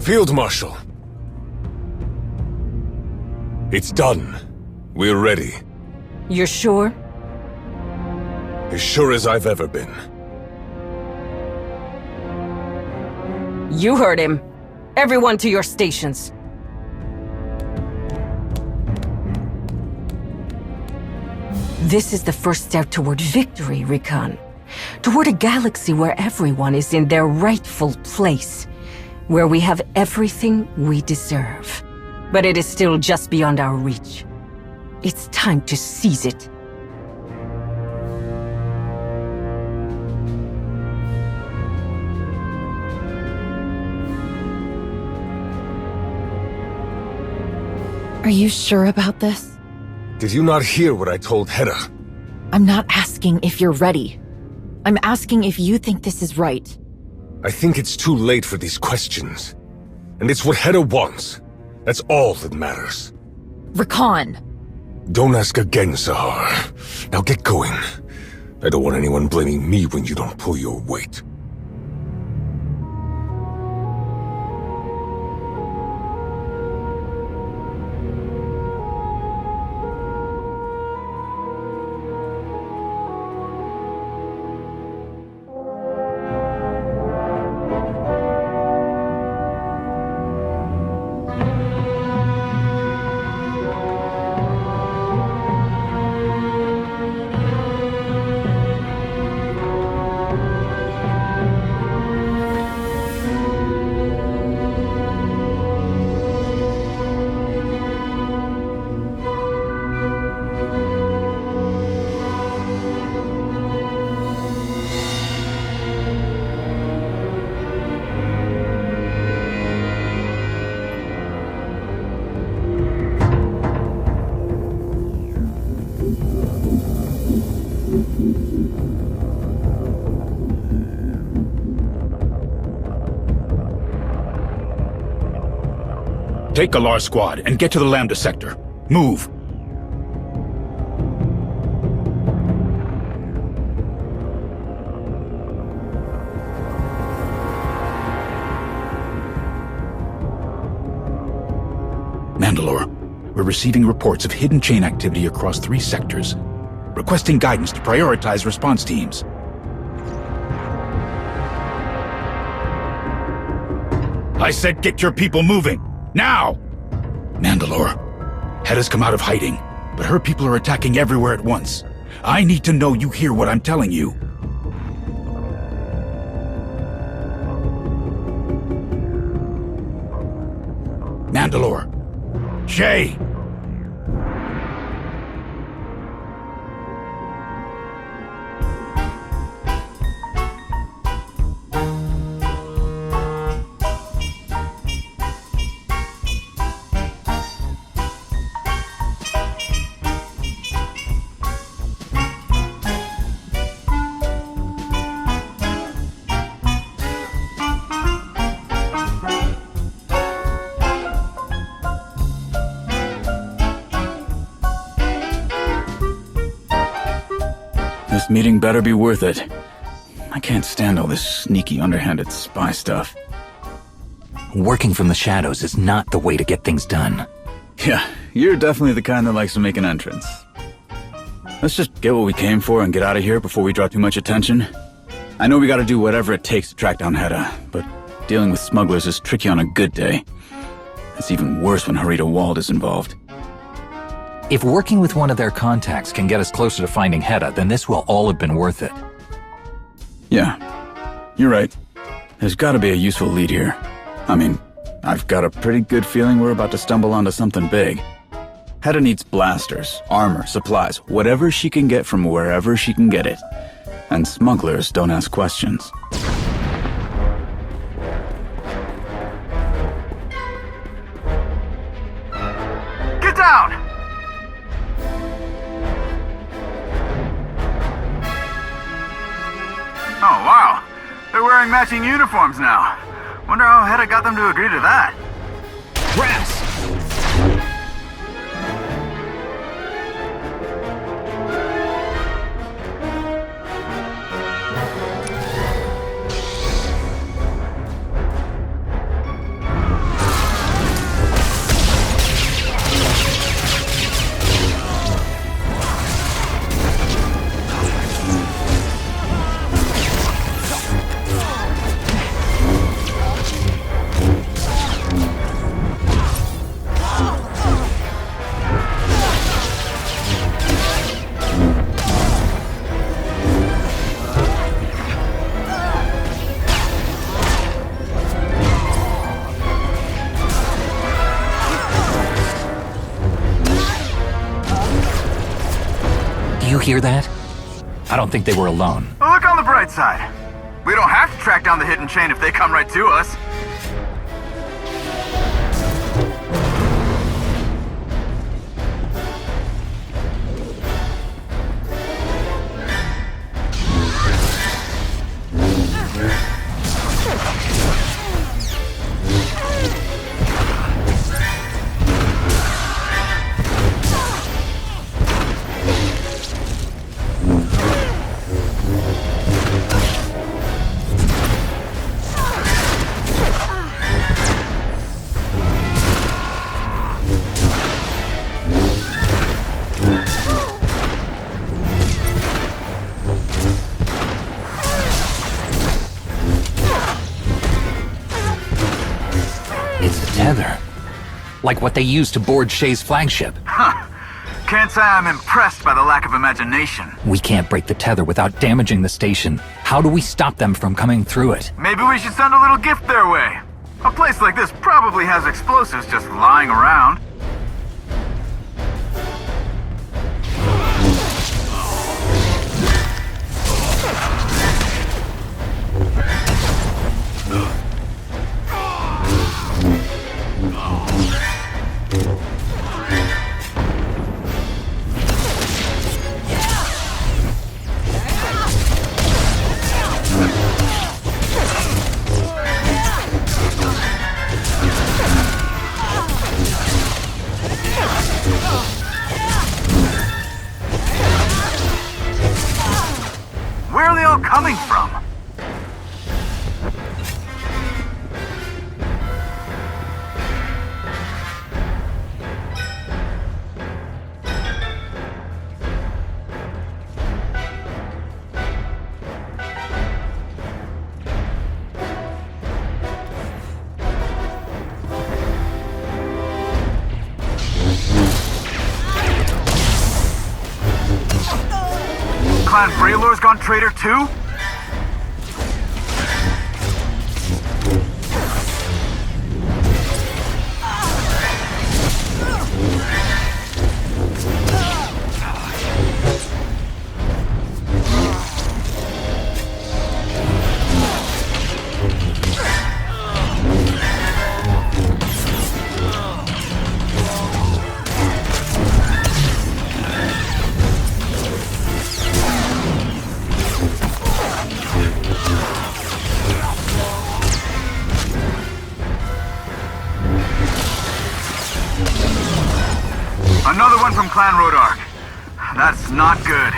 Field Marshal. It's done. We're ready. You're sure? As sure as I've ever been. You heard him. Everyone to your stations. This is the first step toward victory, Ri'kan. Toward a galaxy where everyone is in their rightful place. Where we have everything we deserve. But it is still just beyond our reach. It's time to seize it. Are you sure about this? Did you not hear what I told Hedda? I'm not asking if you're ready. I'm asking if you think this is right. I think it's too late for these questions. And it's what Hedda wants. That's all that matters. Ri'kan! Don't ask again, Sahar. Now get going. I don't want anyone blaming me when you don't pull your weight. Take Galar squad and get to the Lambda sector. Move! Mandalore, we're receiving reports of hidden chain activity across 3 sectors. Requesting guidance to prioritize response teams. I said get your people moving! Now! Mandalore, Hedda's come out of hiding, but her people are attacking everywhere at once. I need to know you hear what I'm telling you. Mandalore! Shay! This meeting better be worth it. I can't stand all this sneaky, underhanded spy stuff. Working from the shadows is not the way to get things done. Yeah, you're definitely the kind that likes to make an entrance. Let's just get what we came for and get out of here before we draw too much attention. I know we gotta do whatever it takes to track down Hedda, but dealing with smugglers is tricky on a good day. It's even worse when Harita Wald is involved. If working with one of their contacts can get us closer to finding Hedda, then this will all have been worth it. Yeah, you're right. There's gotta be a useful lead here. I mean, I've got a pretty good feeling we're about to stumble onto something big. Hedda needs blasters, armor, supplies, whatever she can get from wherever she can get it. And smugglers don't ask questions. Get down! Oh, wow. They're wearing matching uniforms now. Wonder how Hedda got them to agree to that. Grass! hear that? I don't think they were alone. Well, look on the bright side. We don't have to track down the hidden chain if they come right to us. Tether. Like what they used to board Shay's flagship. Huh. Can't say I'm impressed by the lack of imagination. We can't break the tether without damaging the station. How do we stop them from coming through it? Maybe we should send a little gift their way. A place like this probably has explosives just lying around. Where are they all coming from? Clan Braylor's gone traitor too? Another one from Clan Rodark. That's not good.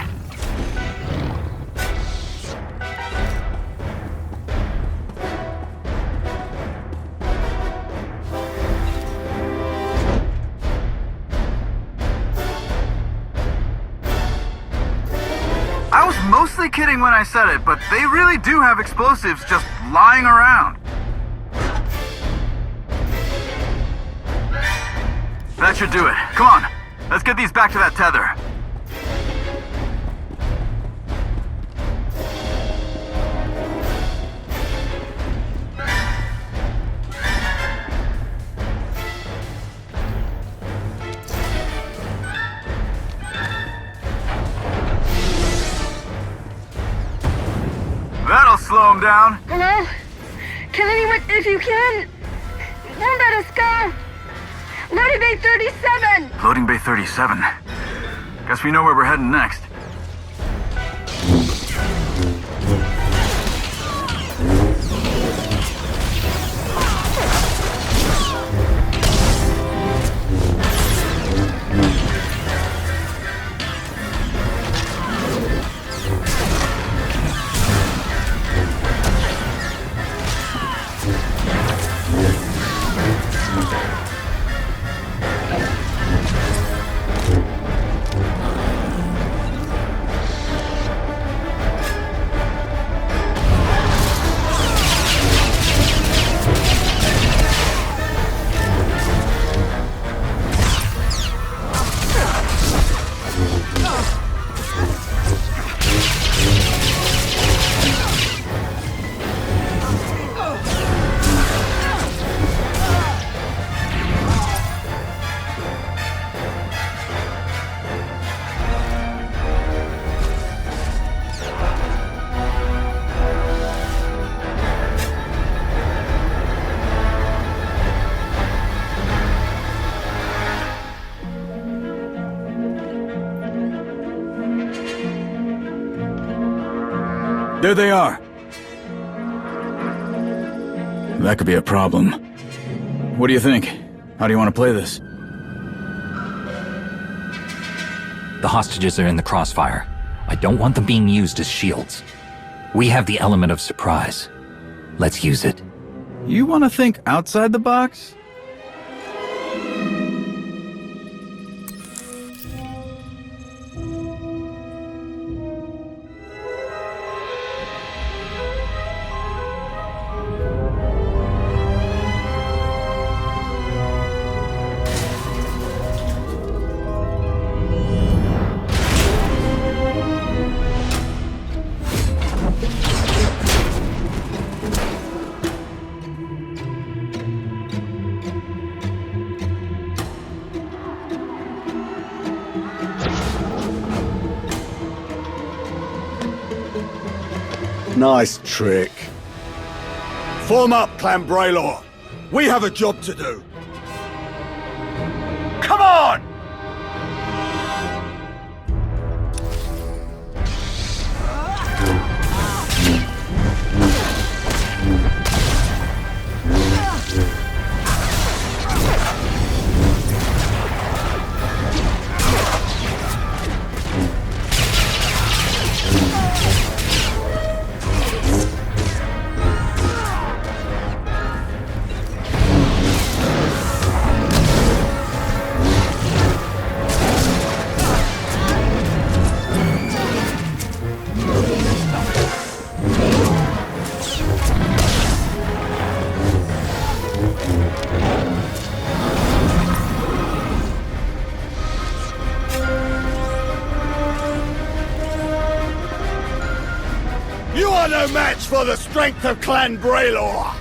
I was mostly kidding when I said it, but they really do have explosives just lying around. That should do it. Come on, let's get these back to that tether. That'll slow him down. Hello? Can anyone, if you can, won't let us go? Loading Bay 37! Loading Bay 37. Guess we know where we're heading next. There they are. That could be a problem. What do you think? How do you want to play this? The hostages are in the crossfire. I don't want them being used as shields. We have the element of surprise. Let's use it. You want to think outside the box? Nice trick. Form up, Clan Braylor. We have a job to do. Come on! You are no match for the strength of Clan Braylor!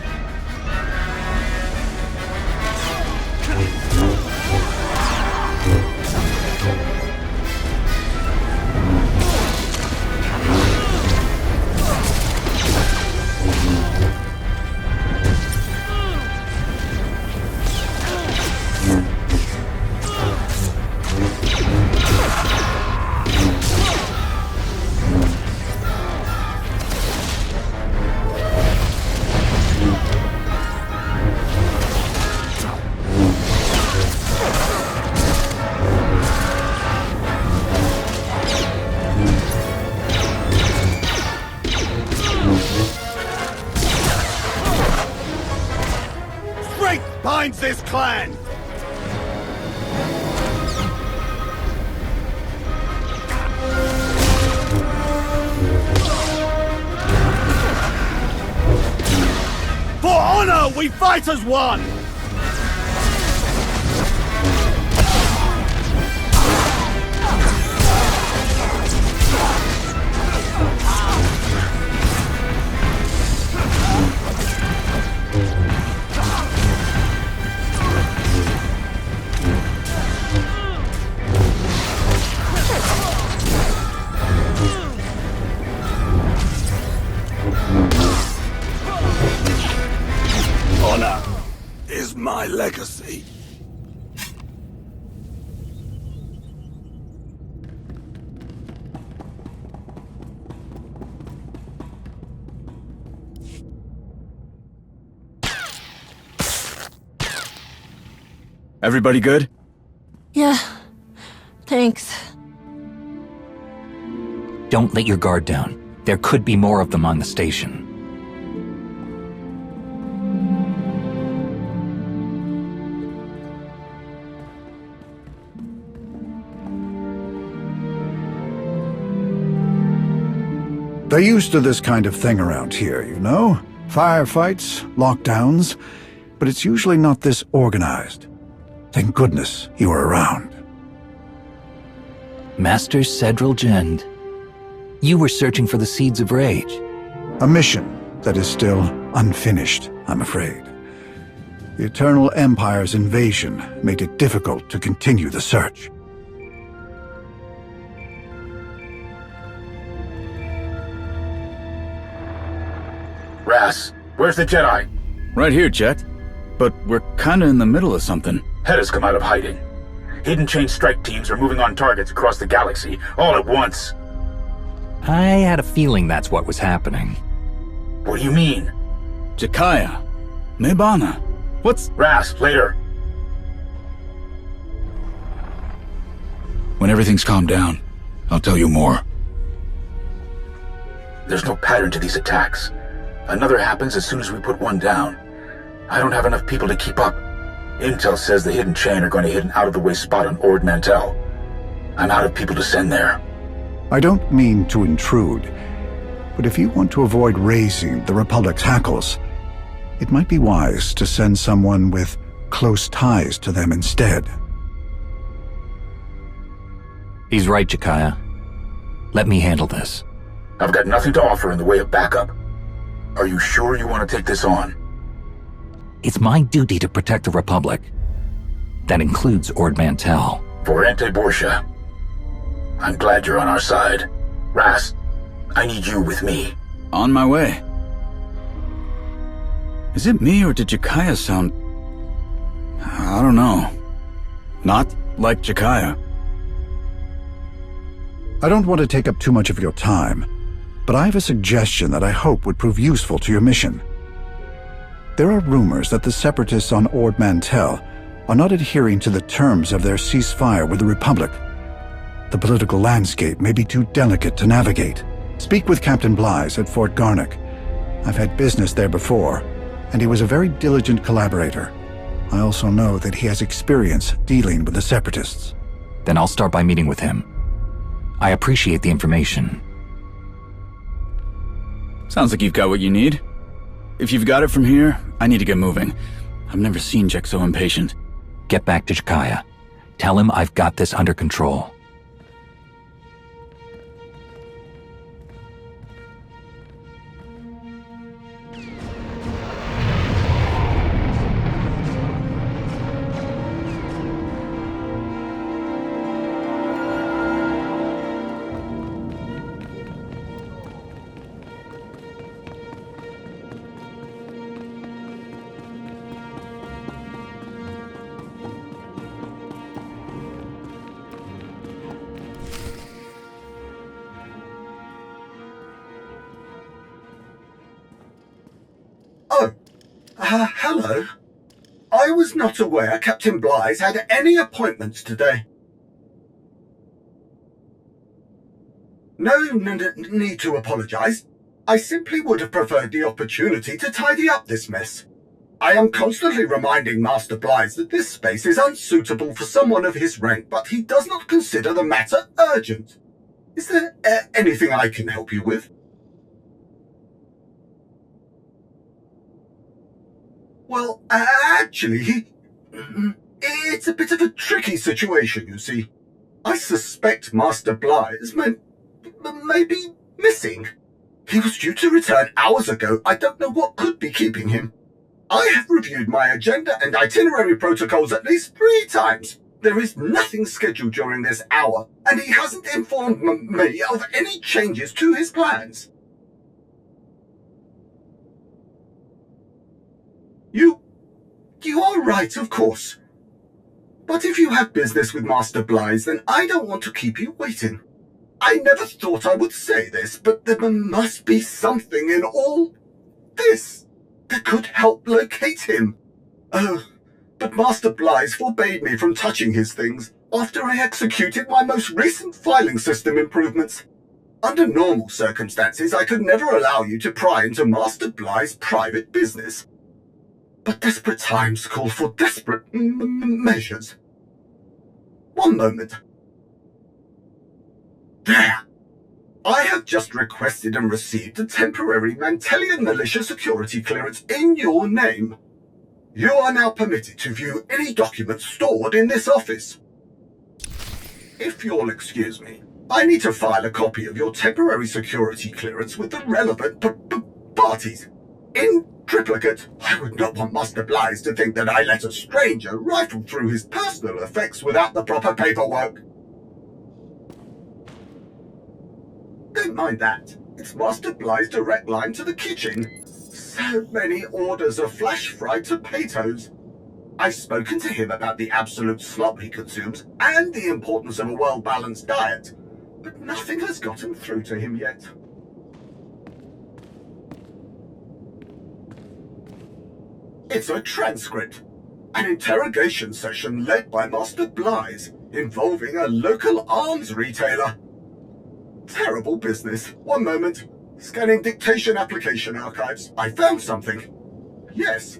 Binds this clan! For honor, we fight as one! Honor is my legacy. Everybody good? Yeah, thanks. Don't let your guard down. There could be more of them on the station. They're used to this kind of thing around here, you know? Firefights, lockdowns, but it's usually not this organized. Thank goodness you were around. Master Cedral Jend, you were searching for the Seeds of Rage. A mission that is still unfinished, I'm afraid. The Eternal Empire's invasion made it difficult to continue the search. Ras, where's the Jedi? Right here, Jet. But we're kinda in the middle of something. Heda's come out of hiding. Hidden chain strike teams are moving on targets across the galaxy, all at once. I had a feeling that's what was happening. What do you mean? Jakaya. Mebana. What's... Ras, later. When everything's calmed down, I'll tell you more. There's no pattern to these attacks. Another happens as soon as we put one down. I don't have enough people to keep up. Intel says the Hidden Chain are going to hit an out-of-the-way spot on Ord Mantell. I'm out of people to send there. I don't mean to intrude, but if you want to avoid raising the Republic's hackles, it might be wise to send someone with close ties to them instead. He's right, Jakaya. Let me handle this. I've got nothing to offer in the way of backup. Are you sure you want to take this on? It's my duty to protect the Republic. That includes Ord Mantell. Vorente Borsha. I'm glad you're on our side. Ras, I need you with me. On my way. Is it me or did Jakaya sound... I don't know. Not like Jakaya. I don't want to take up too much of your time, but I have a suggestion that I hope would prove useful to your mission. There are rumors that the Separatists on Ord Mantell are not adhering to the terms of their ceasefire with the Republic. The political landscape may be too delicate to navigate. Speak with Captain Blythe at Fort Garnick. I've had business there before, and he was a very diligent collaborator. I also know that he has experience dealing with the Separatists. Then I'll start by meeting with him. I appreciate the information. Sounds like you've got what you need. If you've got it from here, I need to get moving. I've never seen Jek so impatient. Get back to Jakaya. Tell him I've got this under control. Hello. I was not aware Captain Blythe had any appointments today. No need to apologize. I simply would have preferred the opportunity to tidy up this mess. I am constantly reminding Master Blythe that this space is unsuitable for someone of his rank, but he does not consider the matter urgent. Is there anything I can help you with? Well, actually, it's a bit of a tricky situation, you see. I suspect Master Blythe may be missing. He was due to return hours ago. I don't know what could be keeping him. I have reviewed my agenda and itinerary protocols at least 3 times. There is nothing scheduled during this hour, and he hasn't informed me of any changes to his plans. You are right, of course. But if you have business with Master Blythe, then I don't want to keep you waiting. I never thought I would say this, but there must be something in all this that could help locate him. Oh, but Master Blythe forbade me from touching his things after I executed my most recent filing system improvements. Under normal circumstances, I could never allow you to pry into Master Blythe's private business. But desperate times call for desperate measures. One moment. There! I have just requested and received a temporary Mantellian militia security clearance in your name. You are now permitted to view any documents stored in this office. If you'll excuse me, I need to file a copy of your temporary security clearance with the relevant parties. In triplicate, I would not want Master Blythe to think that I let a stranger rifle through his personal effects without the proper paperwork. Don't mind that. It's Master Blythe's direct line to the kitchen. So many orders of flash-fried potatoes. I've spoken to him about the absolute slop he consumes and the importance of a well-balanced diet. but nothing has gotten through to him yet. It's a transcript. An interrogation session led by Master Blythe, involving a local arms retailer. Terrible business. One moment. Scanning dictation application archives. I found something. Yes.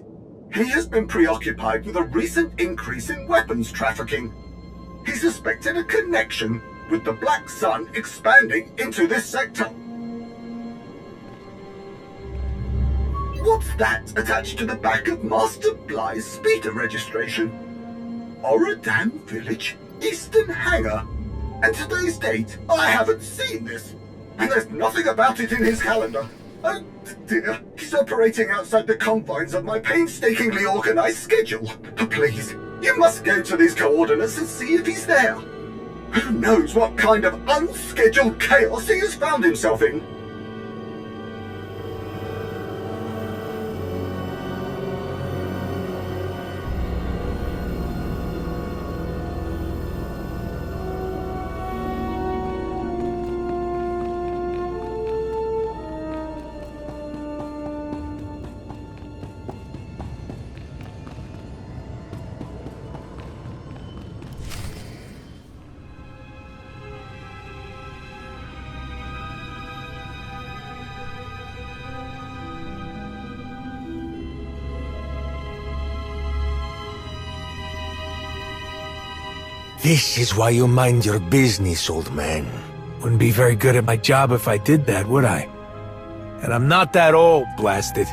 He has been preoccupied with a recent increase in weapons trafficking. He suspected a connection with the Black Sun expanding into this sector. What's that attached to the back of Master Blythe's speeder registration? Oradam Village, Eastern Hangar. And today's date, I haven't seen this. And there's nothing about it in his calendar. Oh dear, he's operating outside the confines of my painstakingly organized schedule. Please, you must go to these coordinates and see if he's there. Who knows what kind of unscheduled chaos he has found himself in? This is why you mind your business, old man. Wouldn't be very good at my job if I did that, would I? And I'm not that old, blasted.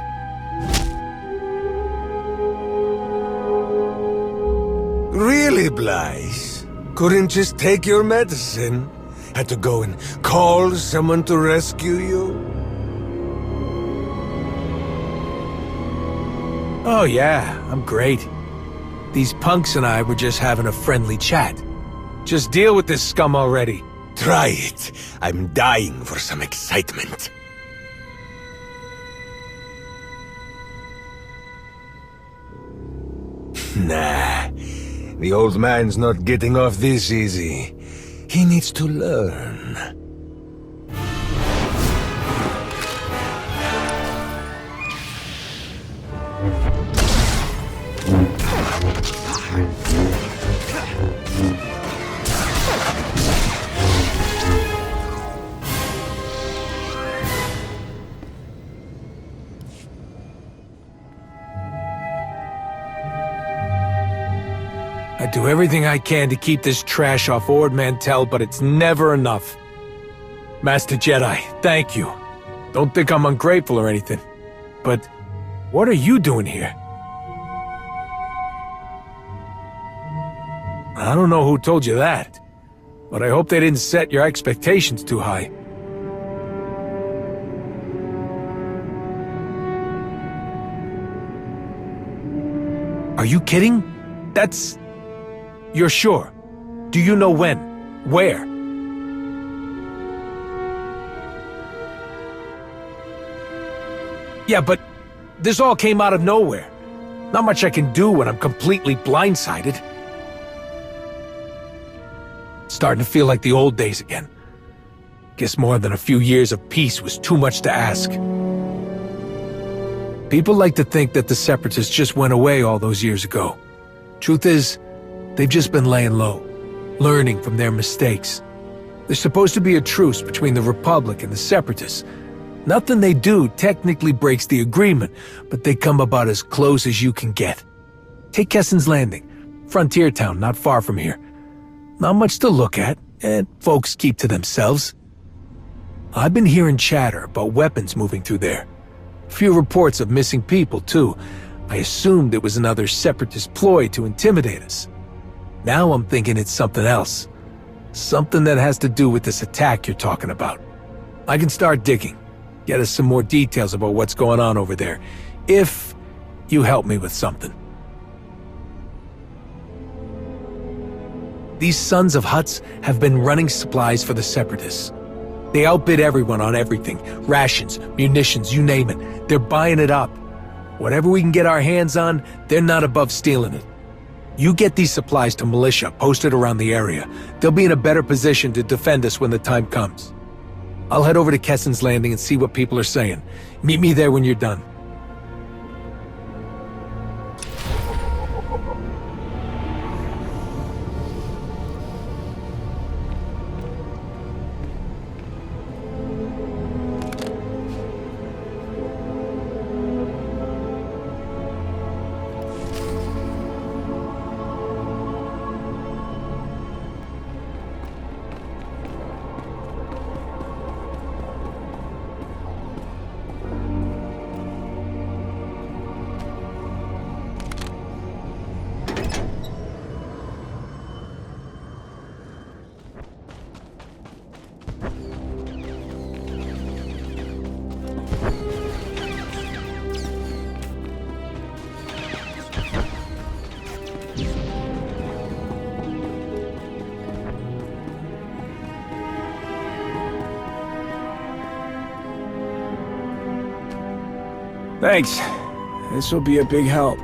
Really, Blythe? Couldn't just take your medicine? Had to go and call someone to rescue you? Oh yeah, I'm great. These punks and I were just having a friendly chat. Just deal with this scum already. Try it. I'm dying for some excitement. Nah, the old man's not getting off this easy. He needs to learn. I do everything I can to keep this trash off Ord Mantell, but it's never enough. Master Jedi, thank you. Don't think I'm ungrateful or anything. But what are you doing here? I don't know who told you that, but I hope they didn't set your expectations too high. Are you kidding? That's... You're sure? Do you know when? Where? Yeah, but this all came out of nowhere. Not much I can do when I'm completely blindsided. Starting to feel like the old days again. Guess more than a few years of peace was too much to ask. People like to think that the Separatists just went away all those years ago. Truth is, they've just been laying low, learning from their mistakes. There's supposed to be a truce between the Republic and the Separatists. Nothing they do technically breaks the agreement, but they come about as close as you can get. Take Kessen's Landing, frontier town not far from here. Not much to look at, and folks keep to themselves. I've been hearing chatter about weapons moving through there. Few reports of missing people, too. I assumed it was another Separatist ploy to intimidate us. Now I'm thinking it's something else. Something that has to do with this attack you're talking about. I can start digging. Get us some more details about what's going on over there. If you help me with something. These sons of Hutts have been running supplies for the Separatists. They outbid everyone on everything. Rations, munitions, you name it. They're buying it up. Whatever we can get our hands on, they're not above stealing it. You get these supplies to militia posted around the area. They'll be in a better position to defend us when the time comes. I'll head over to Kessen's Landing and see what people are saying. Meet me there when you're done. Thanks. This will be a big help.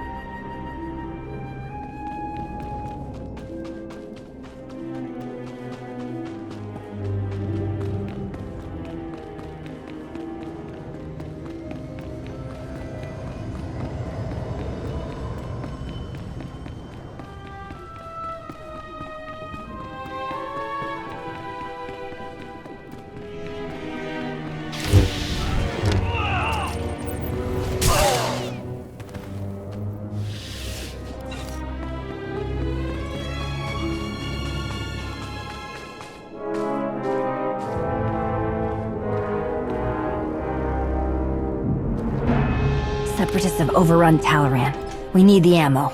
Separatists have overrun Talaran. We need the ammo.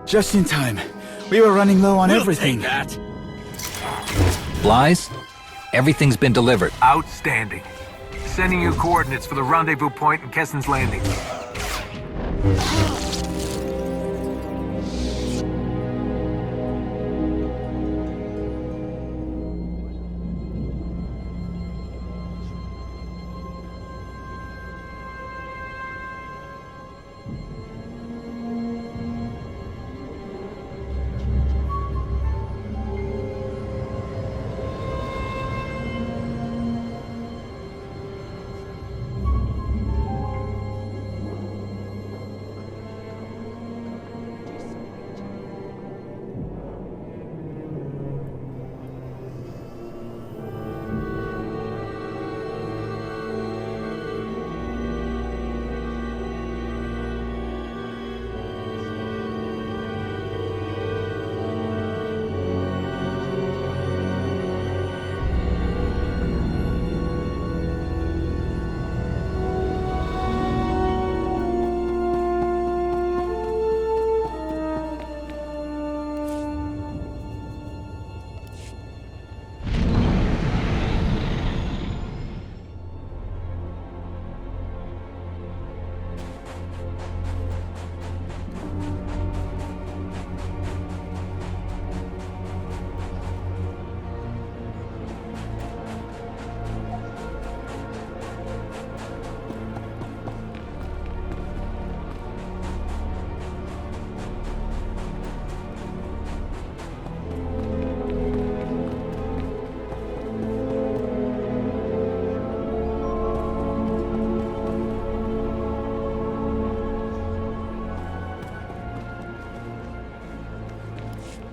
Just in time. We were running low on everything. Blythe? Everything's been delivered. Outstanding. Sending you coordinates for the rendezvous point in Kessen's Landing.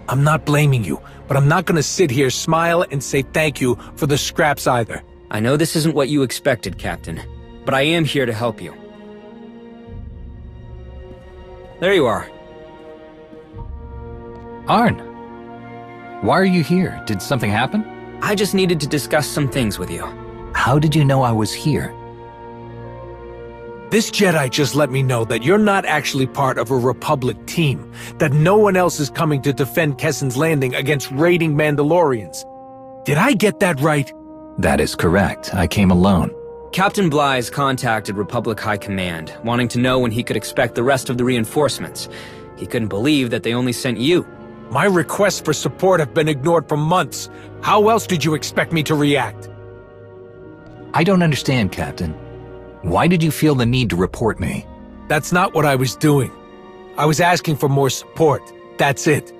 I'm not blaming you, but I'm not gonna sit here, smile, and say thank you for the scraps either. I know this isn't what you expected, Captain, but I am here to help you. There you are. Arn, why are you here? Did something happen? I just needed to discuss some things with you. How did you know I was here? This Jedi just let me know that you're not actually part of a Republic team, that no one else is coming to defend Kessen's Landing against raiding Mandalorians. Did I get that right? That is correct. I came alone. Captain Blythe contacted Republic High Command, wanting to know when he could expect the rest of the reinforcements. He couldn't believe that they only sent you. My requests for support have been ignored for months. How else did you expect me to react? I don't understand, Captain. Why did you feel the need to report me? That's not what I was doing. I was asking for more support. That's it.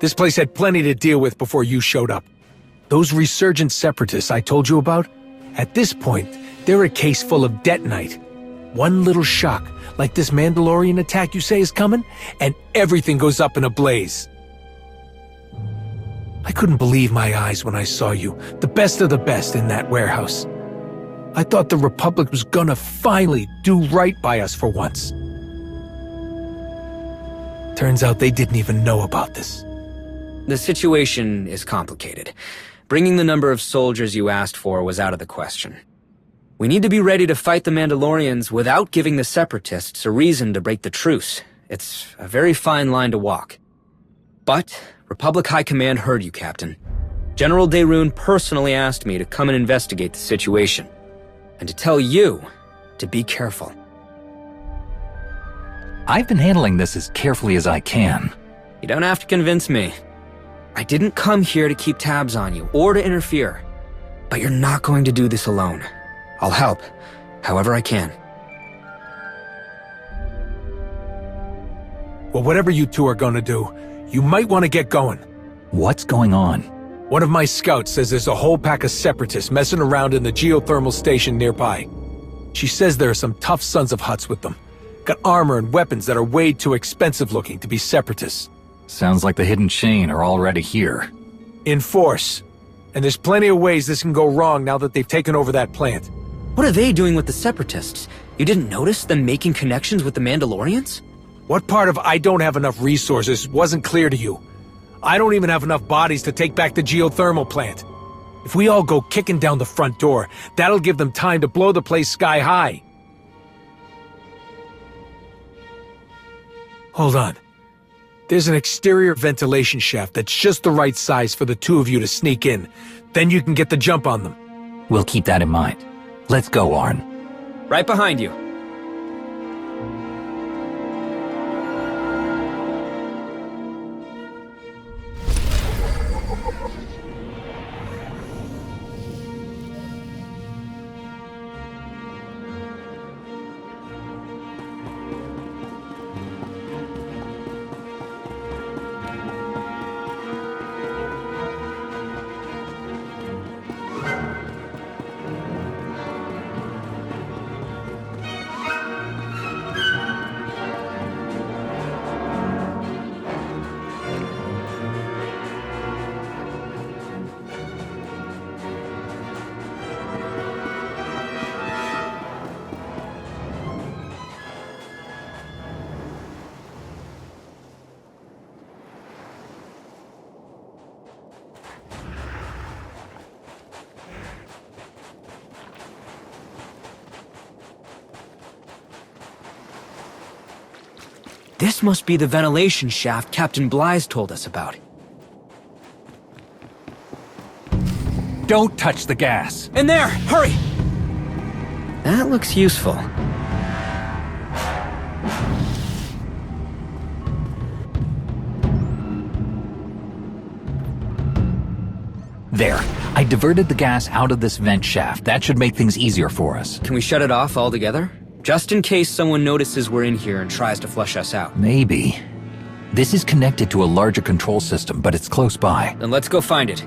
This place had plenty to deal with before you showed up. Those resurgent separatists I told you about, at this point, they're a case full of Jedi Knight. One little shock, like this Mandalorian attack you say is coming, and everything goes up in a blaze. I couldn't believe my eyes when I saw you, the best of the best, in that warehouse. I thought the Republic was gonna finally do right by us for once. Turns out they didn't even know about this. The situation is complicated. Bringing the number of soldiers you asked for was out of the question. We need to be ready to fight the Mandalorians without giving the Separatists a reason to break the truce. It's a very fine line to walk. But Republic High Command heard you, Captain. General Daerun personally asked me to come and investigate the situation, and to tell you to be careful. I've been handling this as carefully as I can. You don't have to convince me. I didn't come here to keep tabs on you, or to interfere. But you're not going to do this alone. I'll help, however I can. Well, whatever you two are gonna do, you might want to get going. What's going on? One of my scouts says there's a whole pack of separatists messing around in the geothermal station nearby. She says there are some tough sons of Hutts with them. Got armor and weapons that are way too expensive looking to be separatists. Sounds like the hidden chain are already here. In force. And there's plenty of ways this can go wrong now that they've taken over that plant. What are they doing with the Separatists? You didn't notice them making connections with the Mandalorians? What part of I don't have enough resources wasn't clear to you? I don't even have enough bodies to take back the geothermal plant. If we all go kicking down the front door, that'll give them time to blow the place sky high. Hold on. There's an exterior ventilation shaft that's just the right size for the two of you to sneak in. Then you can get the jump on them. We'll keep that in mind. Let's go, Arn. Right behind you. This must be the ventilation shaft Captain Blythe told us about. Don't touch the gas. In there! Hurry! That looks useful. There. I diverted the gas out of this vent shaft. That should make things easier for us. Can we shut it off altogether? Just in case someone notices we're in here and tries to flush us out. Maybe. This is connected to a larger control system, but it's close by. Then let's go find it.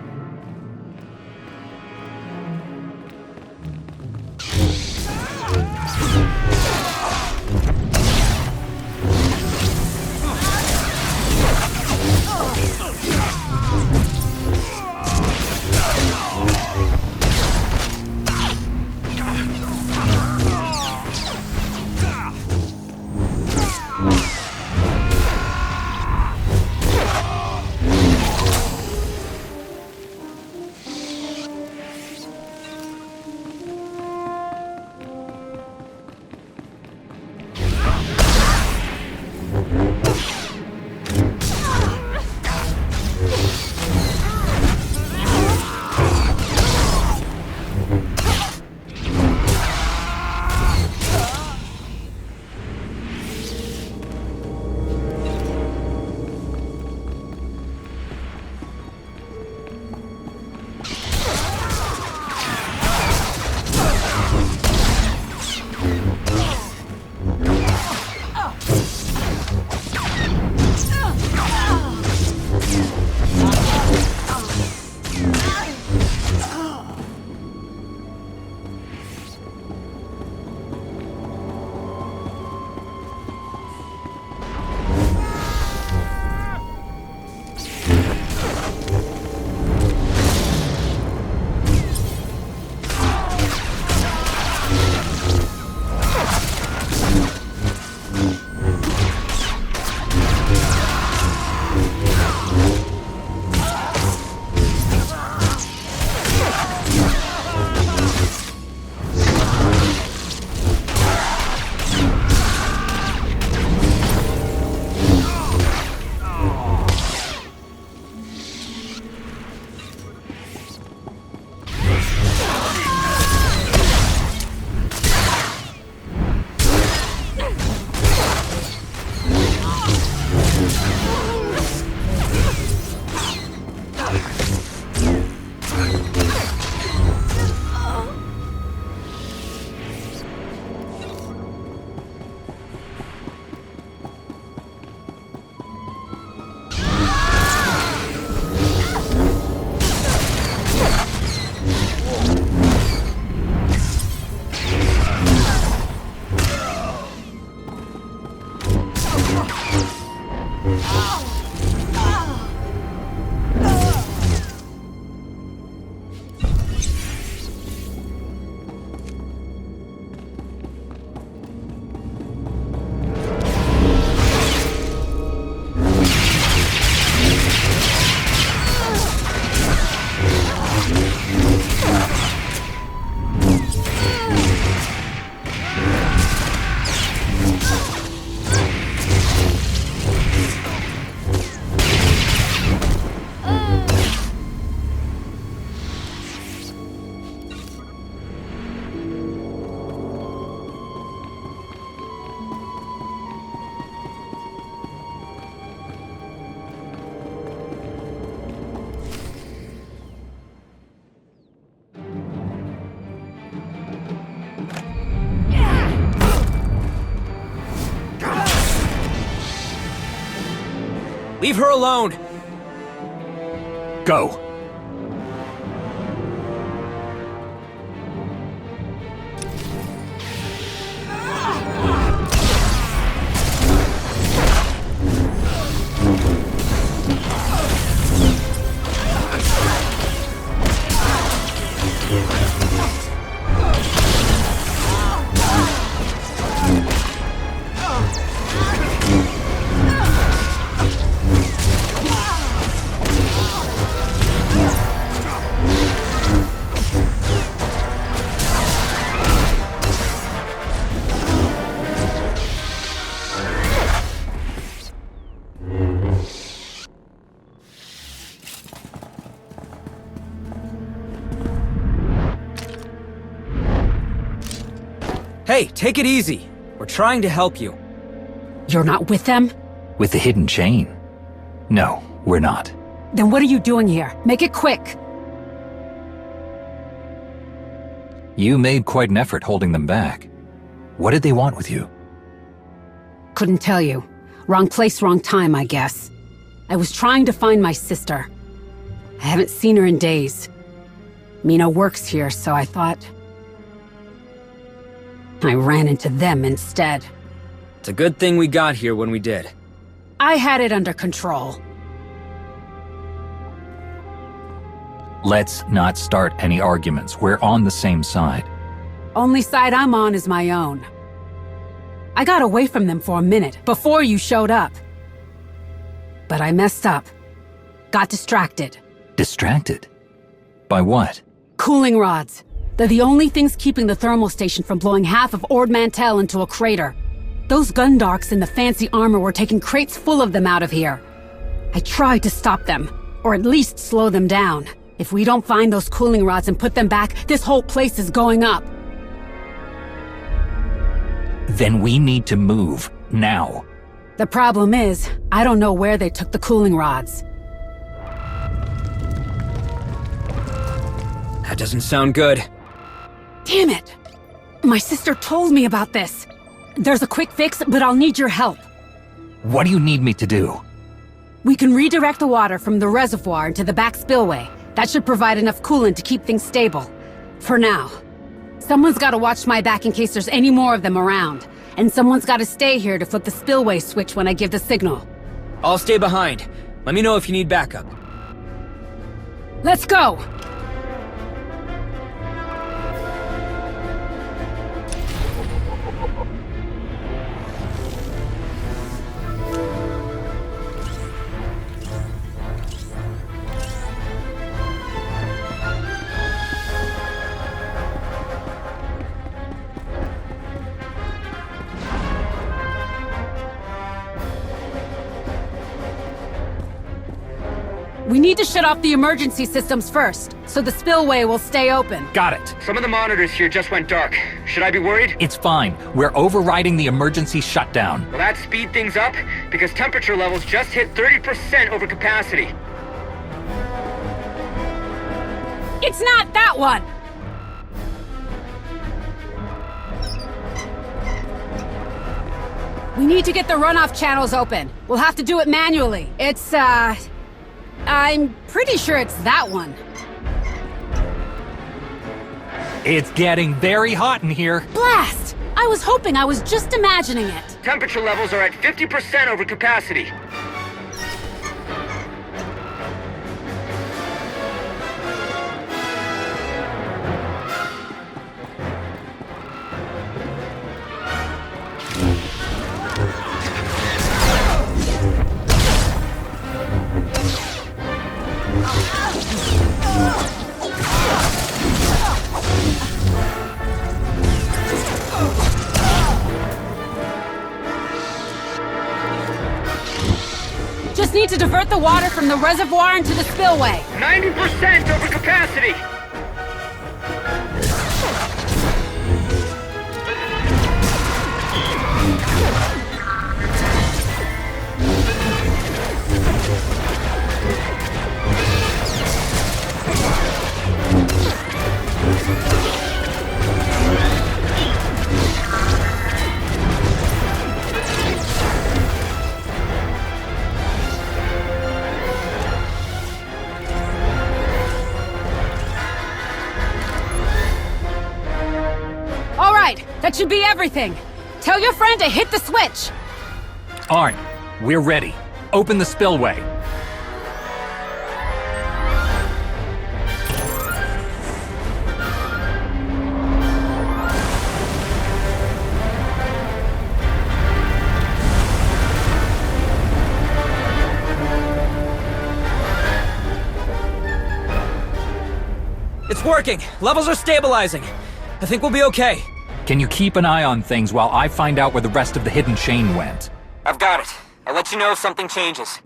Leave her alone! Go! Hey, take it easy. We're trying to help you. You're not with them? With the hidden chain? No, we're not. Then what are you doing here? Make it quick. You made quite an effort holding them back. What did they want with you? Couldn't tell you. Wrong place, wrong time, I guess. I was trying to find my sister. I haven't seen her in days. Mina works here, so I thought... I ran into them instead. It's a good thing we got here when we did. I had it under control. Let's not start any arguments. We're on the same side. Only side I'm on is my own. I got away from them for a minute, before you showed up. But I messed up. Got distracted. Distracted? By what? Cooling rods. They're the only things keeping the thermal station from blowing half of Ord Mantell into a crater. Those Gundarks in the fancy armor were taking crates full of them out of here. I tried to stop them, or at least slow them down. If we don't find those cooling rods and put them back, this whole place is going up. Then we need to move, now. The problem is, I don't know where they took the cooling rods. That doesn't sound good. Damn it! My sister told me about this. There's a quick fix, but I'll need your help. What do you need me to do? We can redirect the water from the reservoir into the back spillway. That should provide enough coolant to keep things stable. For now. Someone's gotta watch my back in case there's any more of them around. And someone's gotta stay here to flip the spillway switch when I give the signal. I'll stay behind. Let me know if you need backup. Let's go! We need to shut off the emergency systems first, so the spillway will stay open. Got it. Some of the monitors here just went dark. Should I be worried? It's fine. We're overriding the emergency shutdown. Will that speed things up? Because temperature levels just hit 30% over capacity. It's not that one! We need to get the runoff channels open. We'll have to do it manually. It's, I'm pretty sure it's that one. It's getting very hot in here. Blast! I was hoping I was just imagining it. Temperature levels are at 50% over capacity. Just need to divert the water from the reservoir into the spillway. 90% over capacity! That should be everything. Tell your friend to hit the switch. Arn, we're ready. Open the spillway. It's working. Levels are stabilizing. I think we'll be okay. Can you keep an eye on things while I find out where the rest of the hidden chain went? I've got it. I'll let you know if something changes.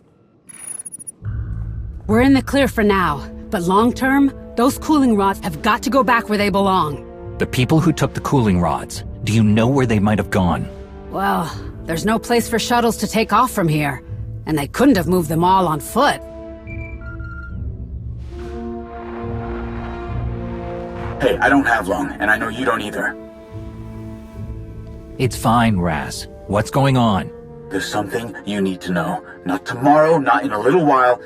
We're in the clear for now, but long term, those cooling rods have got to go back where they belong. The people who took the cooling rods, do you know where they might have gone? Well, there's no place for shuttles to take off from here, and they couldn't have moved them all on foot. Hey, I don't have long, and I know you don't either. It's fine, Raz. What's going on? There's something you need to know. Not tomorrow, not in a little while.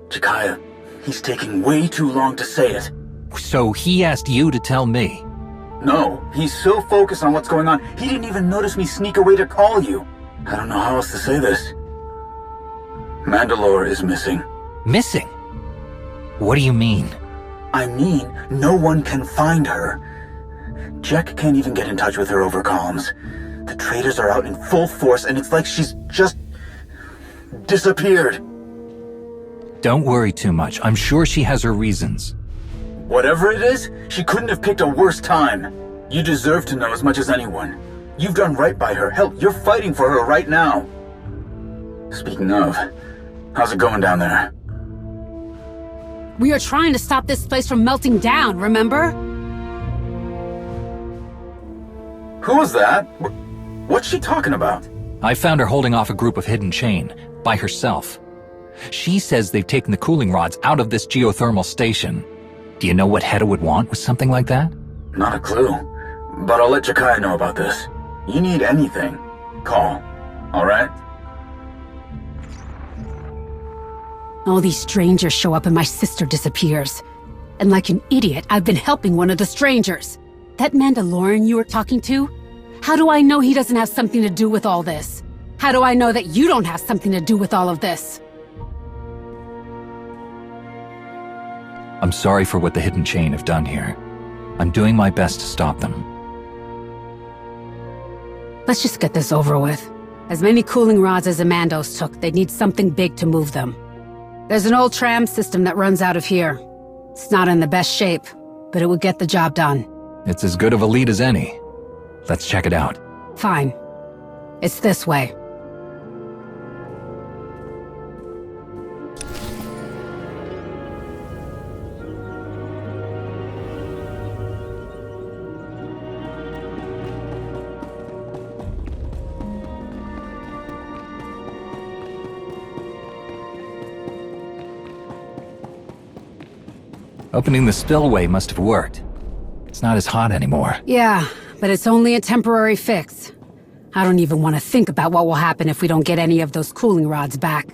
Jakaya, he's taking way too long to say it. So he asked you to tell me? No, he's so focused on what's going on, he didn't even notice me sneak away to call you. I don't know how else to say this. Mandalore is missing. Missing? What do you mean? I mean, no one can find her. Jack can't even get in touch with her over comms. The traitors are out in full force, and it's like she's just disappeared. Don't worry too much. I'm sure she has her reasons. Whatever it is, she couldn't have picked a worse time. You deserve to know as much as anyone. You've done right by her. Hell, you're fighting for her right now. Speaking of, how's it going down there? We are trying to stop this place from melting down, remember? Who was that? What's she talking about? I found her holding off a group of hidden chain, by herself. She says they've taken the cooling rods out of this geothermal station. Do you know what Hedda would want with something like that? Not a clue. But I'll let Jakaya know about this. You need anything, call. Alright? All these strangers show up and my sister disappears. And like an idiot, I've been helping one of the strangers. That Mandalorian you were talking to? How do I know he doesn't have something to do with all this? How do I know that you don't have something to do with all of this? I'm sorry for what the hidden chain have done here. I'm doing my best to stop them. Let's just get this over with. As many cooling rods as the Mandos took, they'd need something big to move them. There's an old tram system that runs out of here. It's not in the best shape, but it would get the job done. It's as good of a lead as any. Let's check it out. Fine. It's this way. Opening the spillway must have worked. It's not as hot anymore. Yeah, but it's only a temporary fix. I don't even want to think about what will happen if we don't get any of those cooling rods back.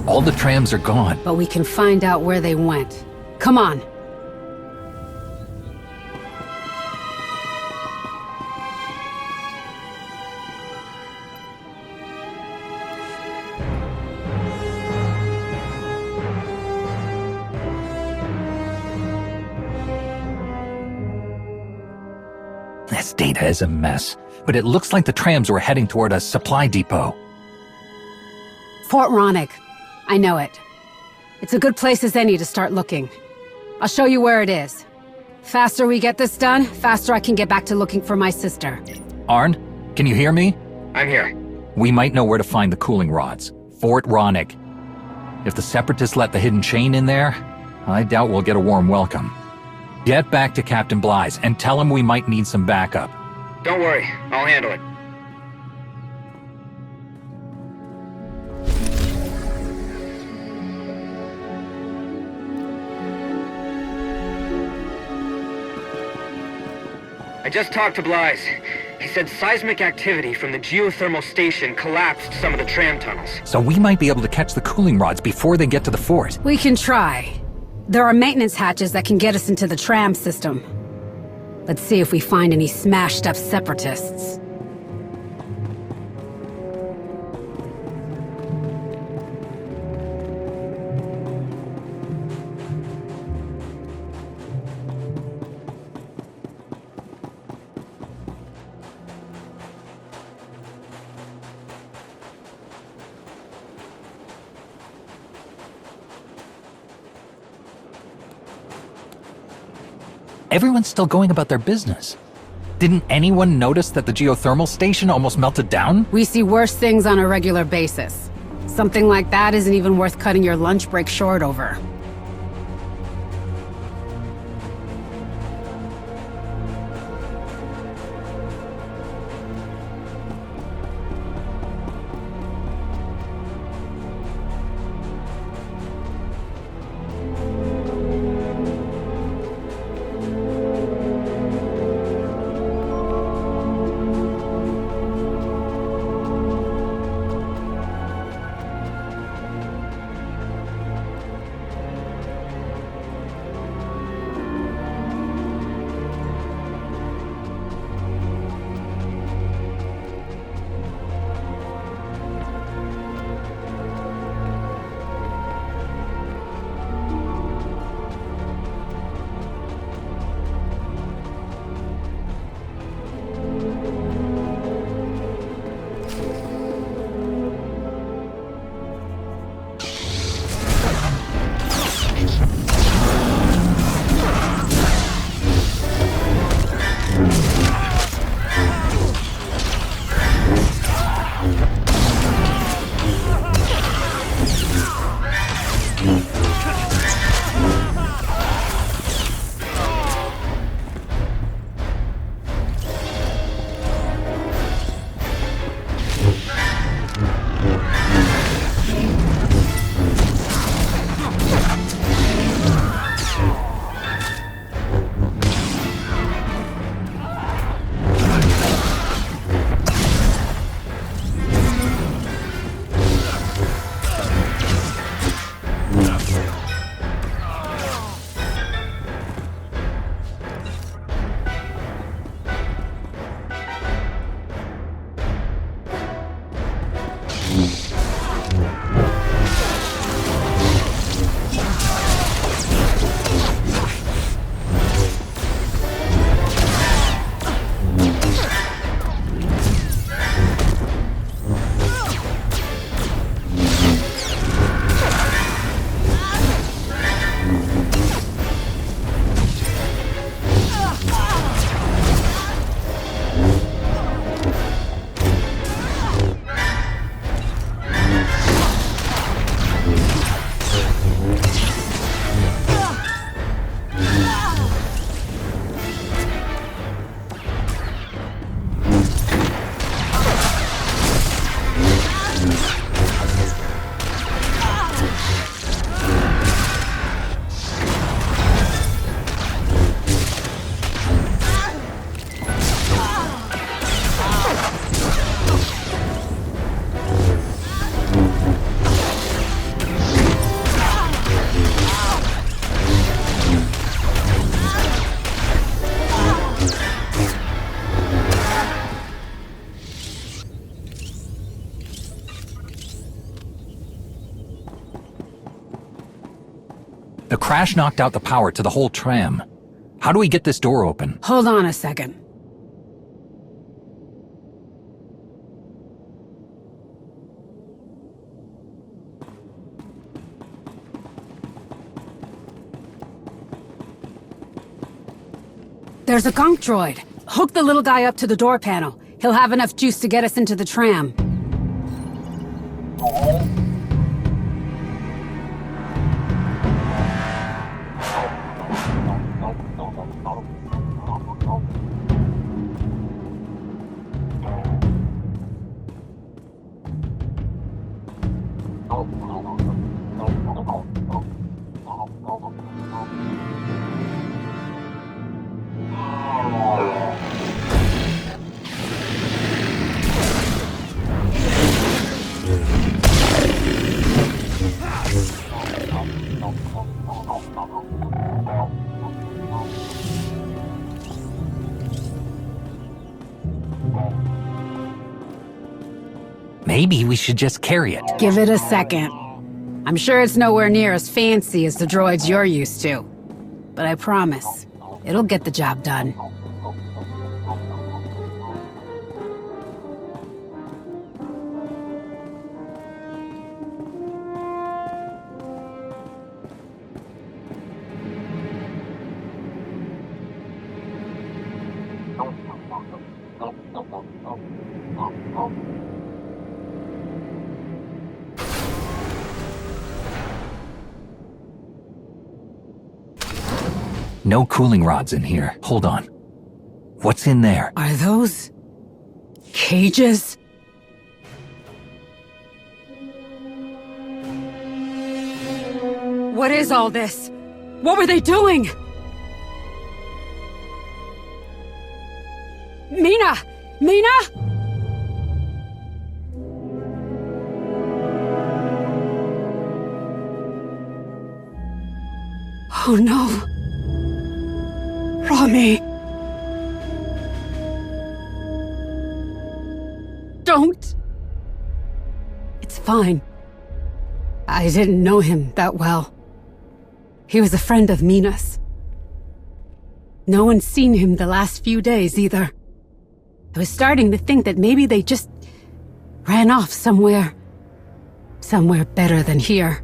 All the trams are gone. But we can find out where they went. Come on. This data is a mess, but it looks like the trams were heading toward a supply depot. Fort Ronick. I know it. It's a good place as any to start looking. I'll show you where it is. Faster we get this done, faster I can get back to looking for my sister. Arn, can you hear me? I'm here. We might know where to find the cooling rods. Fort Ronick. If the Separatists let the hidden chain in there, I doubt we'll get a warm welcome. Get back to Captain Blythe and tell him we might need some backup. Don't worry, I'll handle it. I just talked to Blythe. He said seismic activity from the geothermal station collapsed some of the tram tunnels. So we might be able to catch the cooling rods before they get to the fort. We can try. There are maintenance hatches that can get us into the tram system. Let's see if we find any smashed up Separatists. Everyone's still going about their business. Didn't anyone notice that the geothermal station almost melted down? We see worse things on a regular basis. Something like that isn't even worth cutting your lunch break short over. The crash knocked out the power to the whole tram. How do we get this door open? Hold on a second. There's a conch droid. Hook the little guy up to the door panel. He'll have enough juice to get us into the tram. Maybe we should just carry it. Give it a second. I'm sure it's nowhere near as fancy as the droids you're used to. But I promise, it'll get the job done. No cooling rods in here. Hold on. What's in there? Are those... cages? What is all this? What were they doing? Mina! Mina! Oh no. Rami! Don't! It's fine. I didn't know him that well. He was a friend of Mina's. No one's seen him the last few days either. I was starting to think that maybe they just ran off somewhere better than here.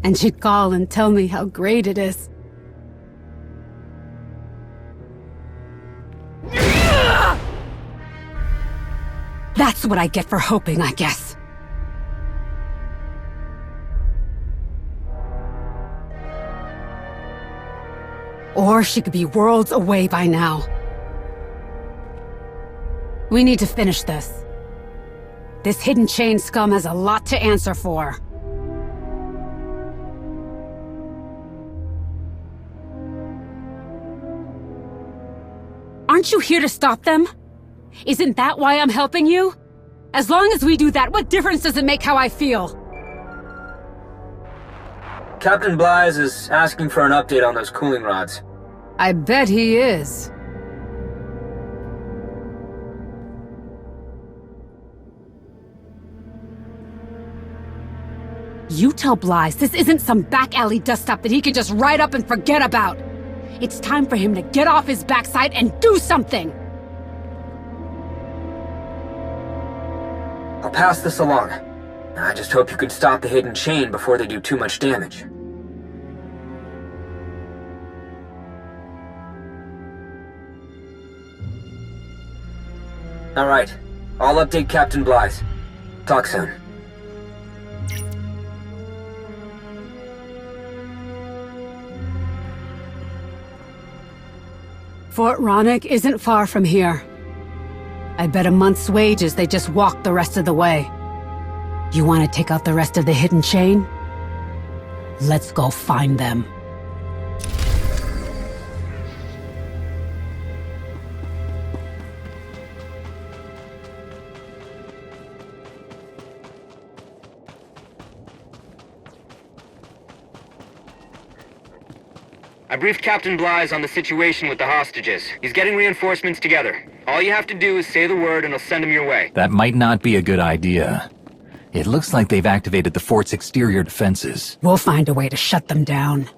And she'd call and tell me how great it is. That's what I get for hoping, I guess. Or she could be worlds away by now. We need to finish this. This hidden chain scum has a lot to answer for. Aren't you here to stop them? Isn't that why I'm helping you? As long as we do that, what difference does it make how I feel? Captain Blythe is asking for an update on those cooling rods. I bet he is. You tell Blythe this isn't some back alley dust up that he can just ride up and forget about. It's time for him to get off his backside and do something! I'll pass this along. I just hope you can stop the hidden chain before they do too much damage. Alright, I'll update Captain Blythe. Talk soon. Fort Ronick isn't far from here. I bet a month's wages they just walked the rest of the way. You want to take out the rest of the hidden chain? Let's go find them. I briefed Captain Blythe on the situation with the hostages. He's getting reinforcements together. All you have to do is say the word and I'll send them your way. That might not be a good idea. It looks like they've activated the fort's exterior defenses. We'll find a way to shut them down.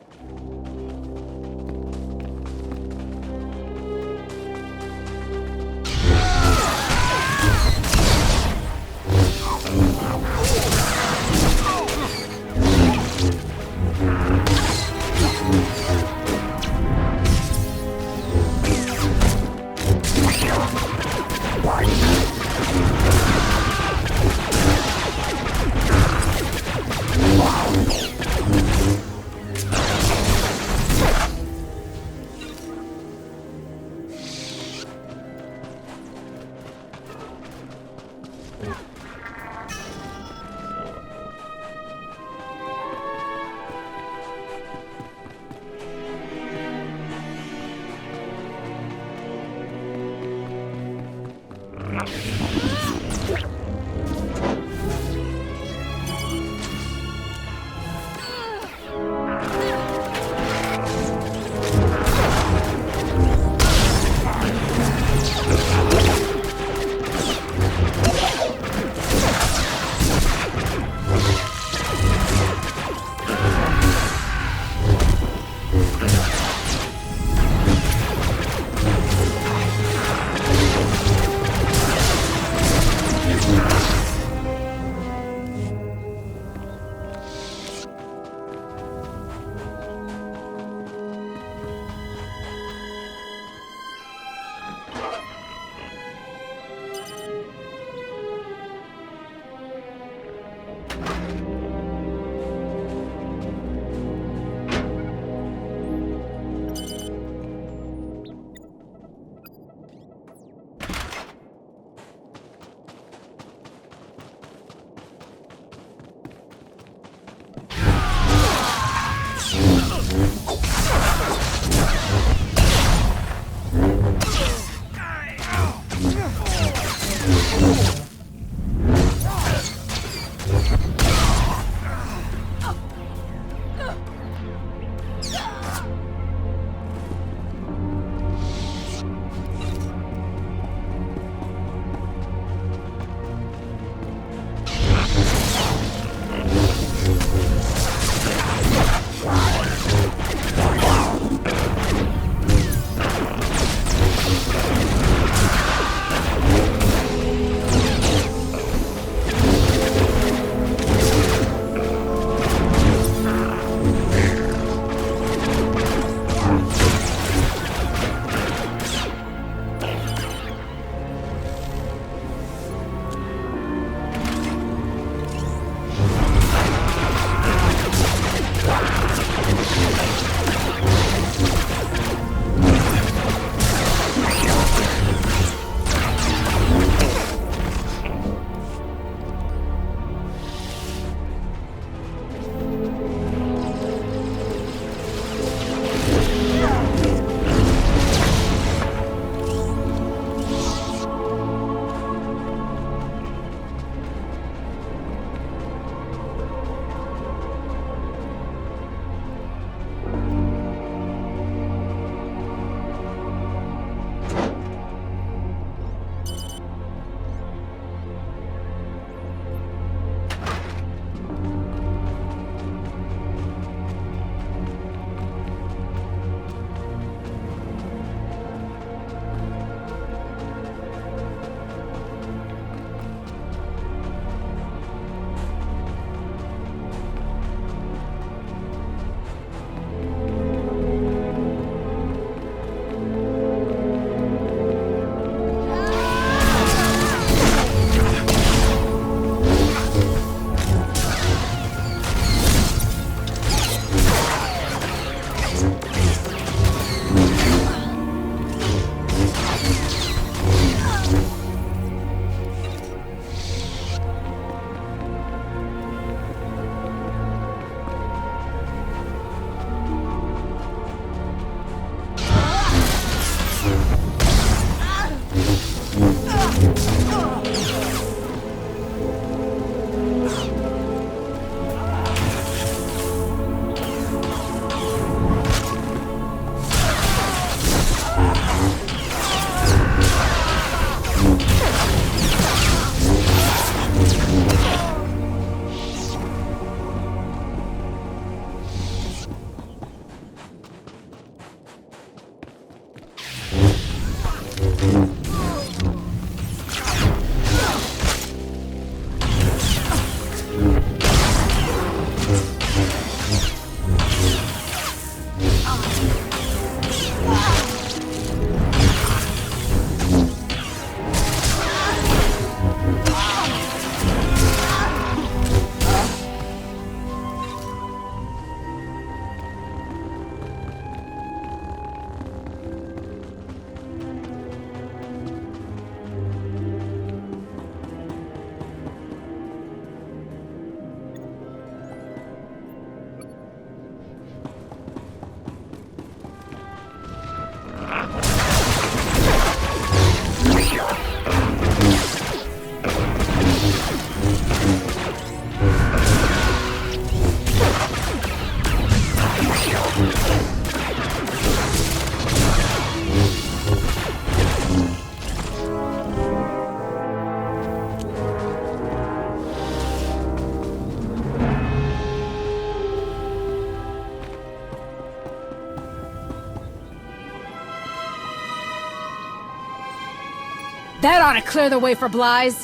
That ought to clear the way for Blythe.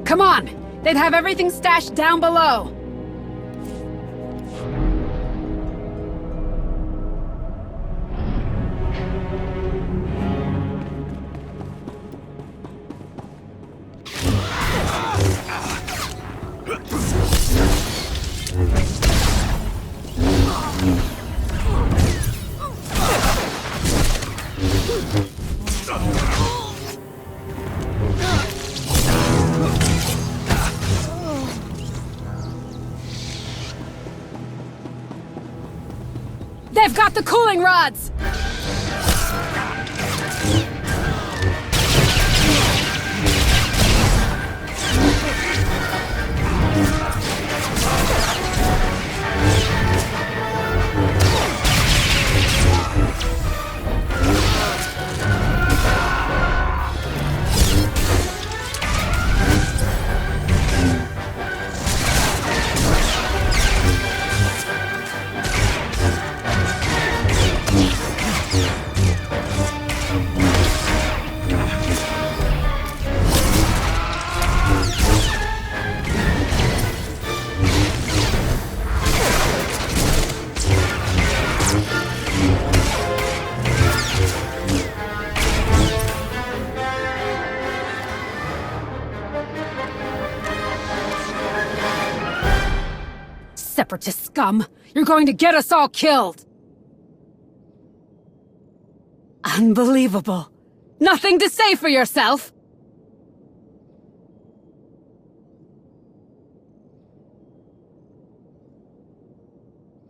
Come on! They'd have everything stashed down below. They've got the cooling rods! Separatist scum! You're going to get us all killed! Unbelievable! Nothing to say for yourself?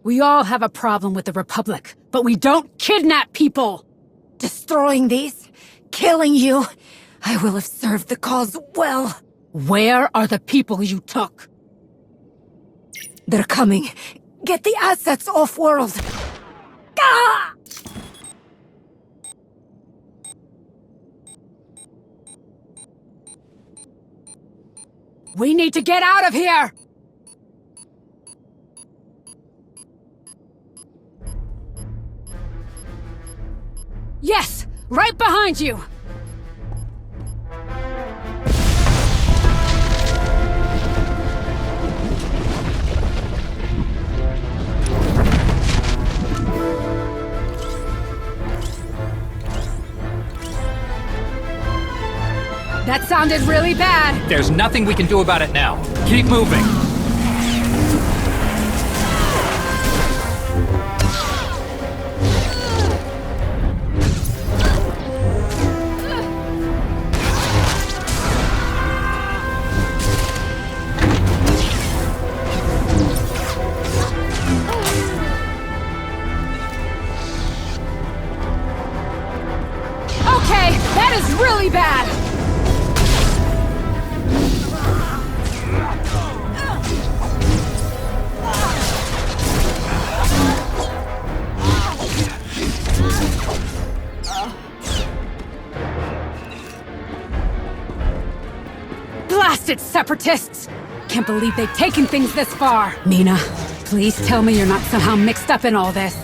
We all have a problem with the Republic, but we don't kidnap people! Destroying these, killing you, I will have served the cause well. Where are the people you took? They're coming. Get the assets off-world. Ah! We need to get out of here! Yes! Right behind you! That sounded really bad. There's nothing we can do about it now. Keep moving. Okay, that is really bad. blasted separatists! Can't believe they've taken things this far! Mina, please tell me you're not somehow mixed up in all this.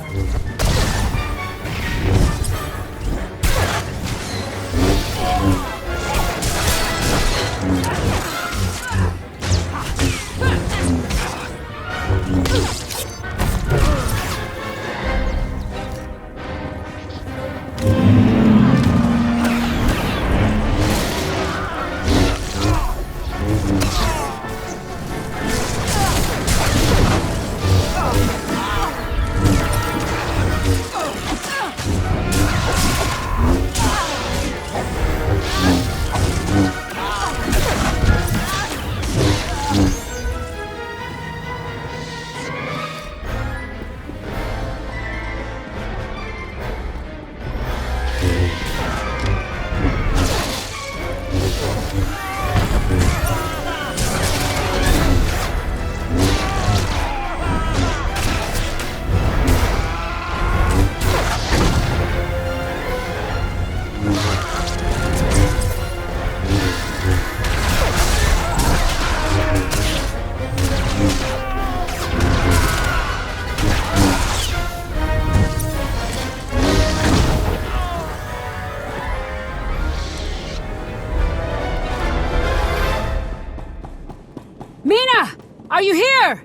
Are you here?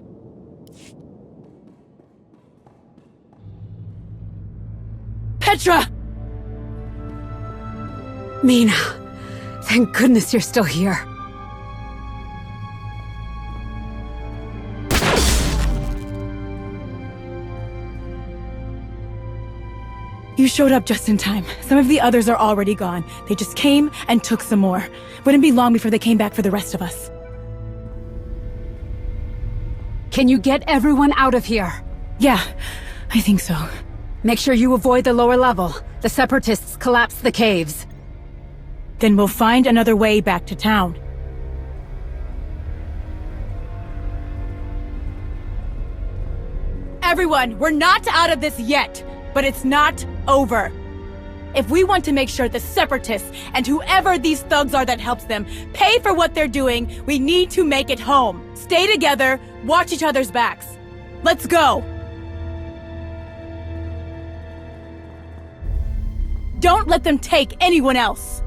Petra! Mina, thank goodness you're still here. You showed up just in time. Some of the others are already gone. They just came and took some more. Wouldn't be long before they came back for the rest of us. Can you get everyone out of here? Yeah, I think so. Make sure you avoid the lower level. The Separatists collapsed the caves. Then we'll find another way back to town. Everyone, we're not out of this yet, but it's not over. If we want to make sure the Separatists and whoever these thugs are that helps them pay for what they're doing, we need to make it home. Stay together, watch each other's backs. Let's go! Don't let them take anyone else!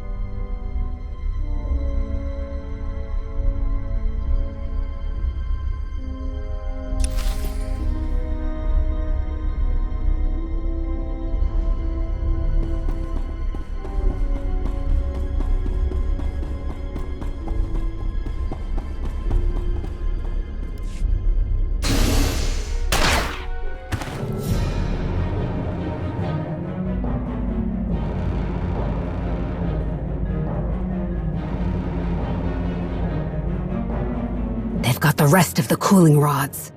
Got the rest of the cooling rods.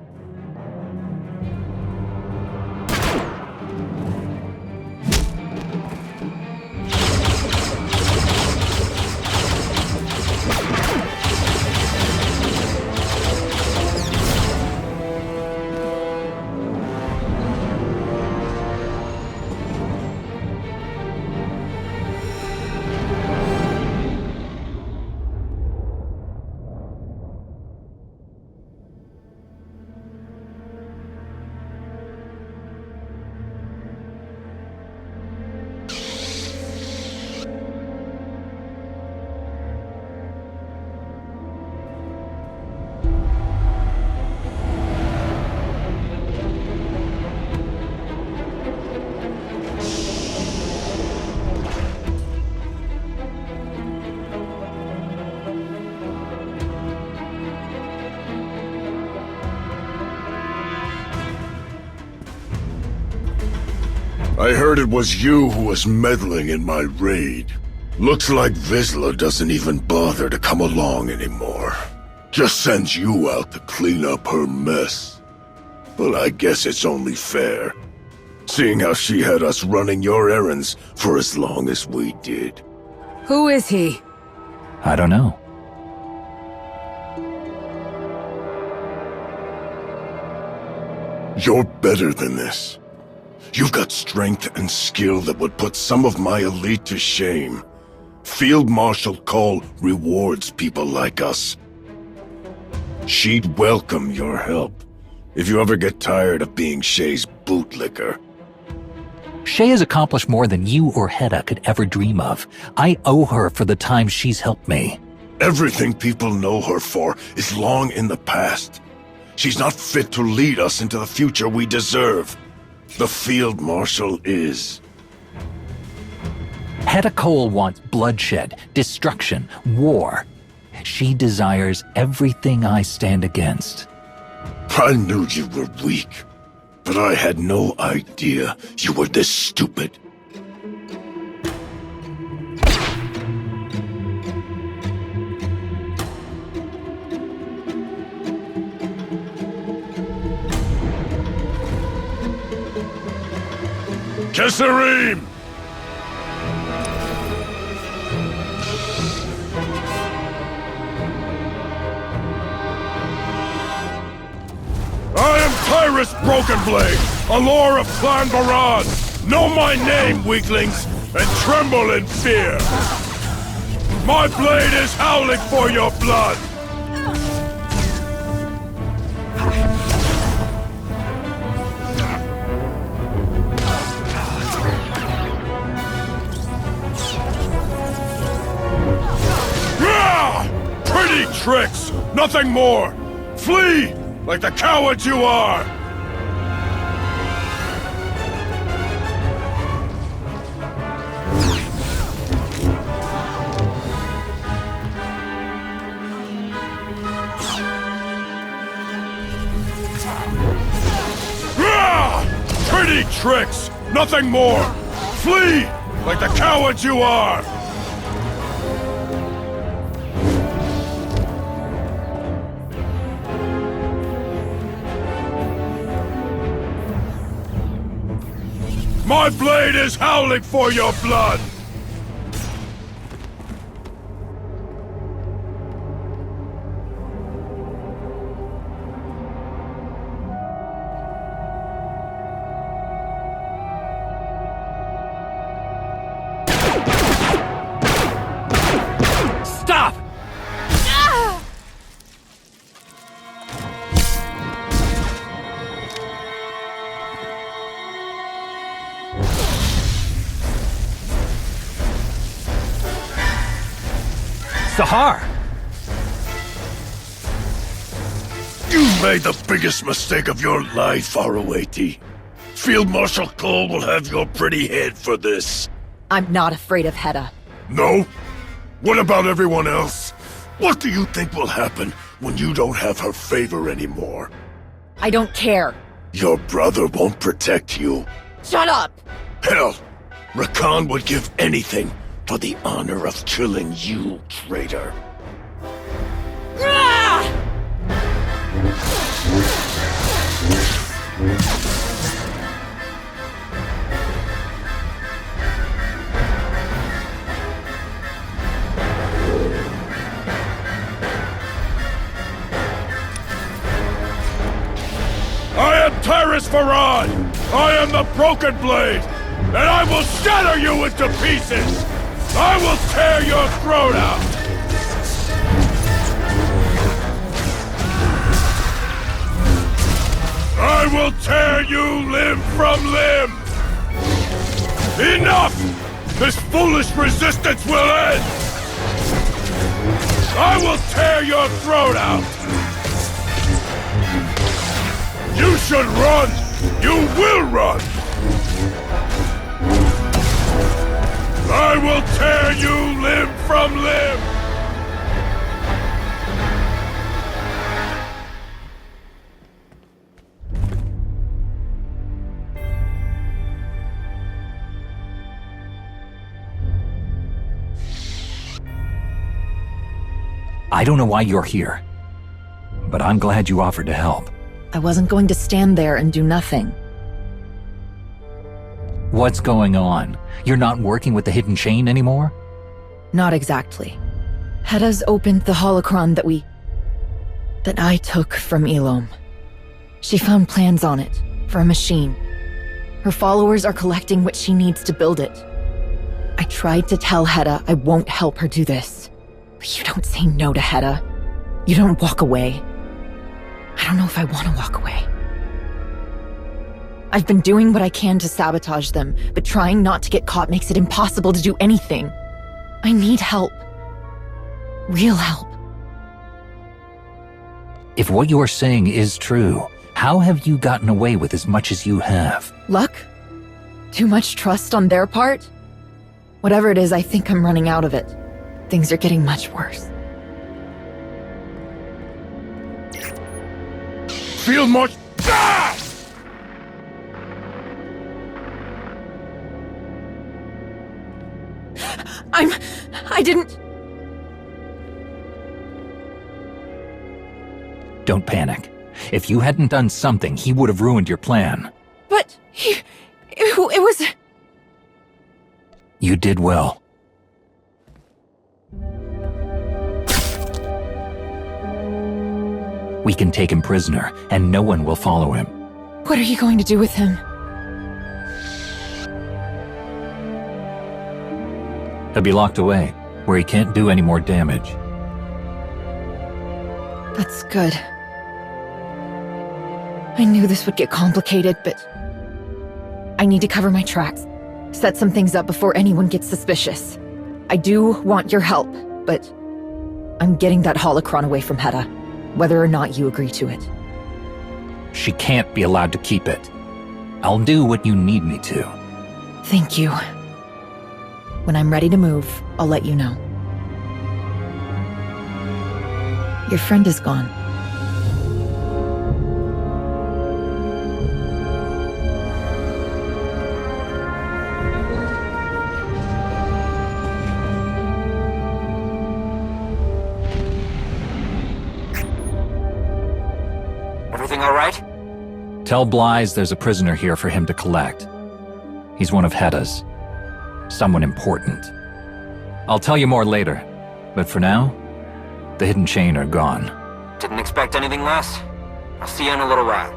I heard it was you who was meddling in my raid. Looks like Vizsla doesn't even bother to come along anymore. Just sends you out to clean up her mess. Well, I guess it's only fair, seeing how she had us running your errands for as long as we did. Who is he? I don't know. You're better than this. You've got strength and skill that would put some of my elite to shame. Field Marshal Cole rewards people like us. She'd welcome your help if you ever get tired of being Shay's bootlicker. Shay has accomplished more than you or Hedda could ever dream of. I owe her for the time she's helped me. Everything people know her for is long in the past. She's not fit to lead us into the future we deserve. The Field Marshal is. Hedda Cole wants bloodshed, destruction, war. She desires everything I stand against. I knew you were weak, but I had no idea you were this stupid. Kesserim! I am Tyrus Brokenblade, Allure of Clan Barad. Know my name, weaklings, and tremble in fear. My blade is howling for your blood. Pretty tricks, nothing more. Flee, like the cowards you are. Pretty tricks, nothing more. Flee, like the cowards you are. My blade is howling for your blood! Stop! SWTOR! You made the biggest mistake of your life, ROAT. Field Marshal Cole will have your pretty head for this. I'm not afraid of Hedda. No? What about everyone else? What do you think will happen when you don't have her favor anymore? I don't care. Your brother won't protect you. Shut up! Hell, Ri'kan would give anything for the honor of killing you, traitor. I am Tyrus Farad! I am the Broken Blade! And I will shatter you into pieces! I will tear your throat out! I will tear you limb from limb! Enough! This foolish resistance will end! I will tear your throat out! You should run! You will run! I will tear you limb from limb! I don't know why you're here, but I'm glad you offered to help. I wasn't going to stand there and do nothing. What's going on? You're not working with the Hidden Chain anymore? Not exactly. Hedda's opened the holocron that I took from Elom. She found plans on it, for a machine. Her followers are collecting what she needs to build it. I tried to tell Hedda I won't help her do this. But you don't say no to Hedda. You don't walk away. I don't know if I want to walk away. I've been doing what I can to sabotage them, but trying not to get caught makes it impossible to do anything. I need help. Real help. If what you're saying is true, how have you gotten away with as much as you have? Luck? Too much trust on their part? Whatever it is, I think I'm running out of it. Things are getting much worse. Feel much... Ah! I didn't... Don't panic. If you hadn't done something, he would have ruined your plan. But it was... You did well. We can take him prisoner, and no one will follow him. What are you going to do with him? He'll be locked away, where he can't do any more damage. That's good. I knew this would get complicated, but... I need to cover my tracks. Set some things up before anyone gets suspicious. I do want your help, but... I'm getting that holocron away from Hedda, whether or not you agree to it. She can't be allowed to keep it. I'll do what you need me to. Thank you. When I'm ready to move, I'll let you know. Your friend is gone. Everything all right? Tell Blythe there's a prisoner here for him to collect. He's one of Hedda's. Someone important. I'll tell you more later, but for now, the hidden chain are gone. Didn't expect anything less. I'll see you in a little while.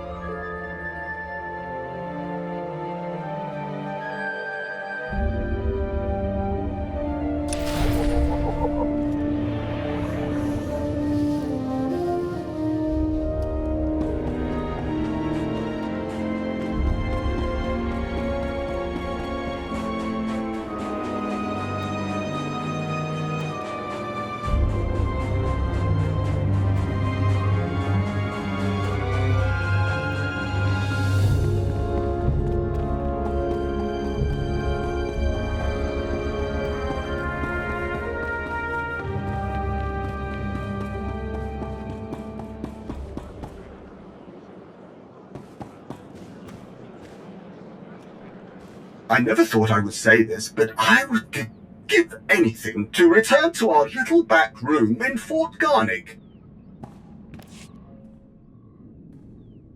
I never thought I would say this, but I would give anything to return to our little back room in Fort Garnick.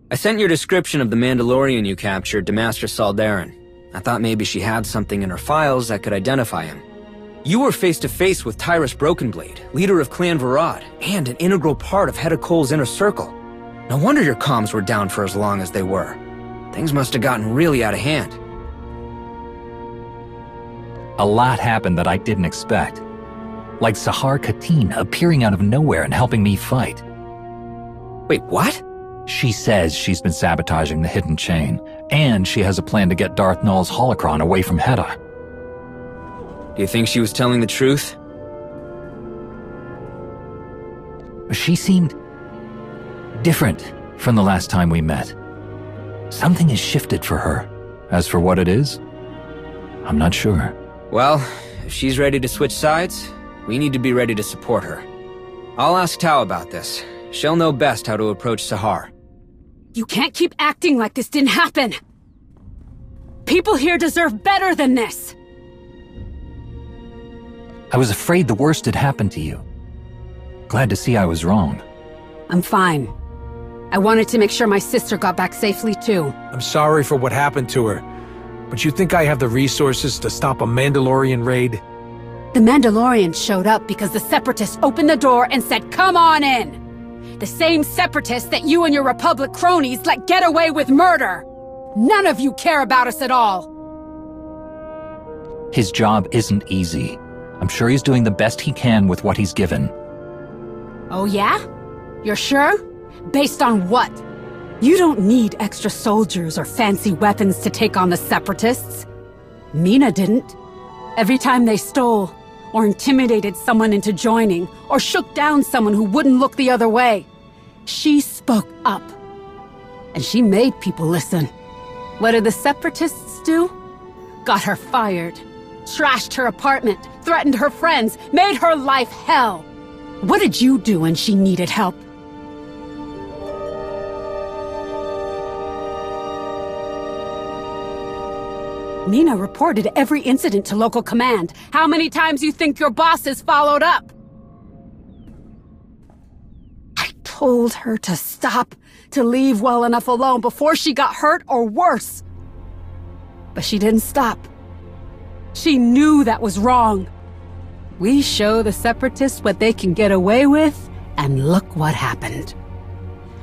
I sent your description of the Mandalorian you captured to Master Saldarin. I thought maybe she had something in her files that could identify him. You were face to face with Tyrus Brokenblade, leader of Clan Varad, and an integral part of Hedda Cole's inner circle. No wonder your comms were down for as long as they were. Things must have gotten really out of hand. A lot happened that I didn't expect. Like Sahar Katin appearing out of nowhere and helping me fight. Wait, what? She says she's been sabotaging the hidden chain, and she has a plan to get Darth Nul's holocron away from Hedda. Do you think she was telling the truth? She seemed different from the last time we met. Something has shifted for her. As for what it is, I'm not sure. Well, if she's ready to switch sides, we need to be ready to support her. I'll ask Tao about this. She'll know best how to approach Sahar. You can't keep acting like this didn't happen! People here deserve better than this! I was afraid the worst had happened to you. Glad to see I was wrong. I'm fine. I wanted to make sure my sister got back safely too. I'm sorry for what happened to her. But you think I have the resources to stop a Mandalorian raid? The Mandalorians showed up because the Separatists opened the door and said, "Come on in!" The same Separatists that you and your Republic cronies let get away with murder! None of you care about us at all! His job isn't easy. I'm sure he's doing the best he can with what he's given. Oh yeah? You're sure? Based on what? You don't need extra soldiers or fancy weapons to take on the Separatists. Mina didn't. Every time they stole, or intimidated someone into joining, or shook down someone who wouldn't look the other way, she spoke up. And she made people listen. What did the Separatists do? Got her fired. Trashed her apartment, threatened her friends, made her life hell. What did you do when she needed help? Mina reported every incident to local command. How many times you think your bosses followed up? I told her to stop, to leave well enough alone before she got hurt or worse. But she didn't stop. She knew that was wrong. We show the Separatists what they can get away with, and look what happened.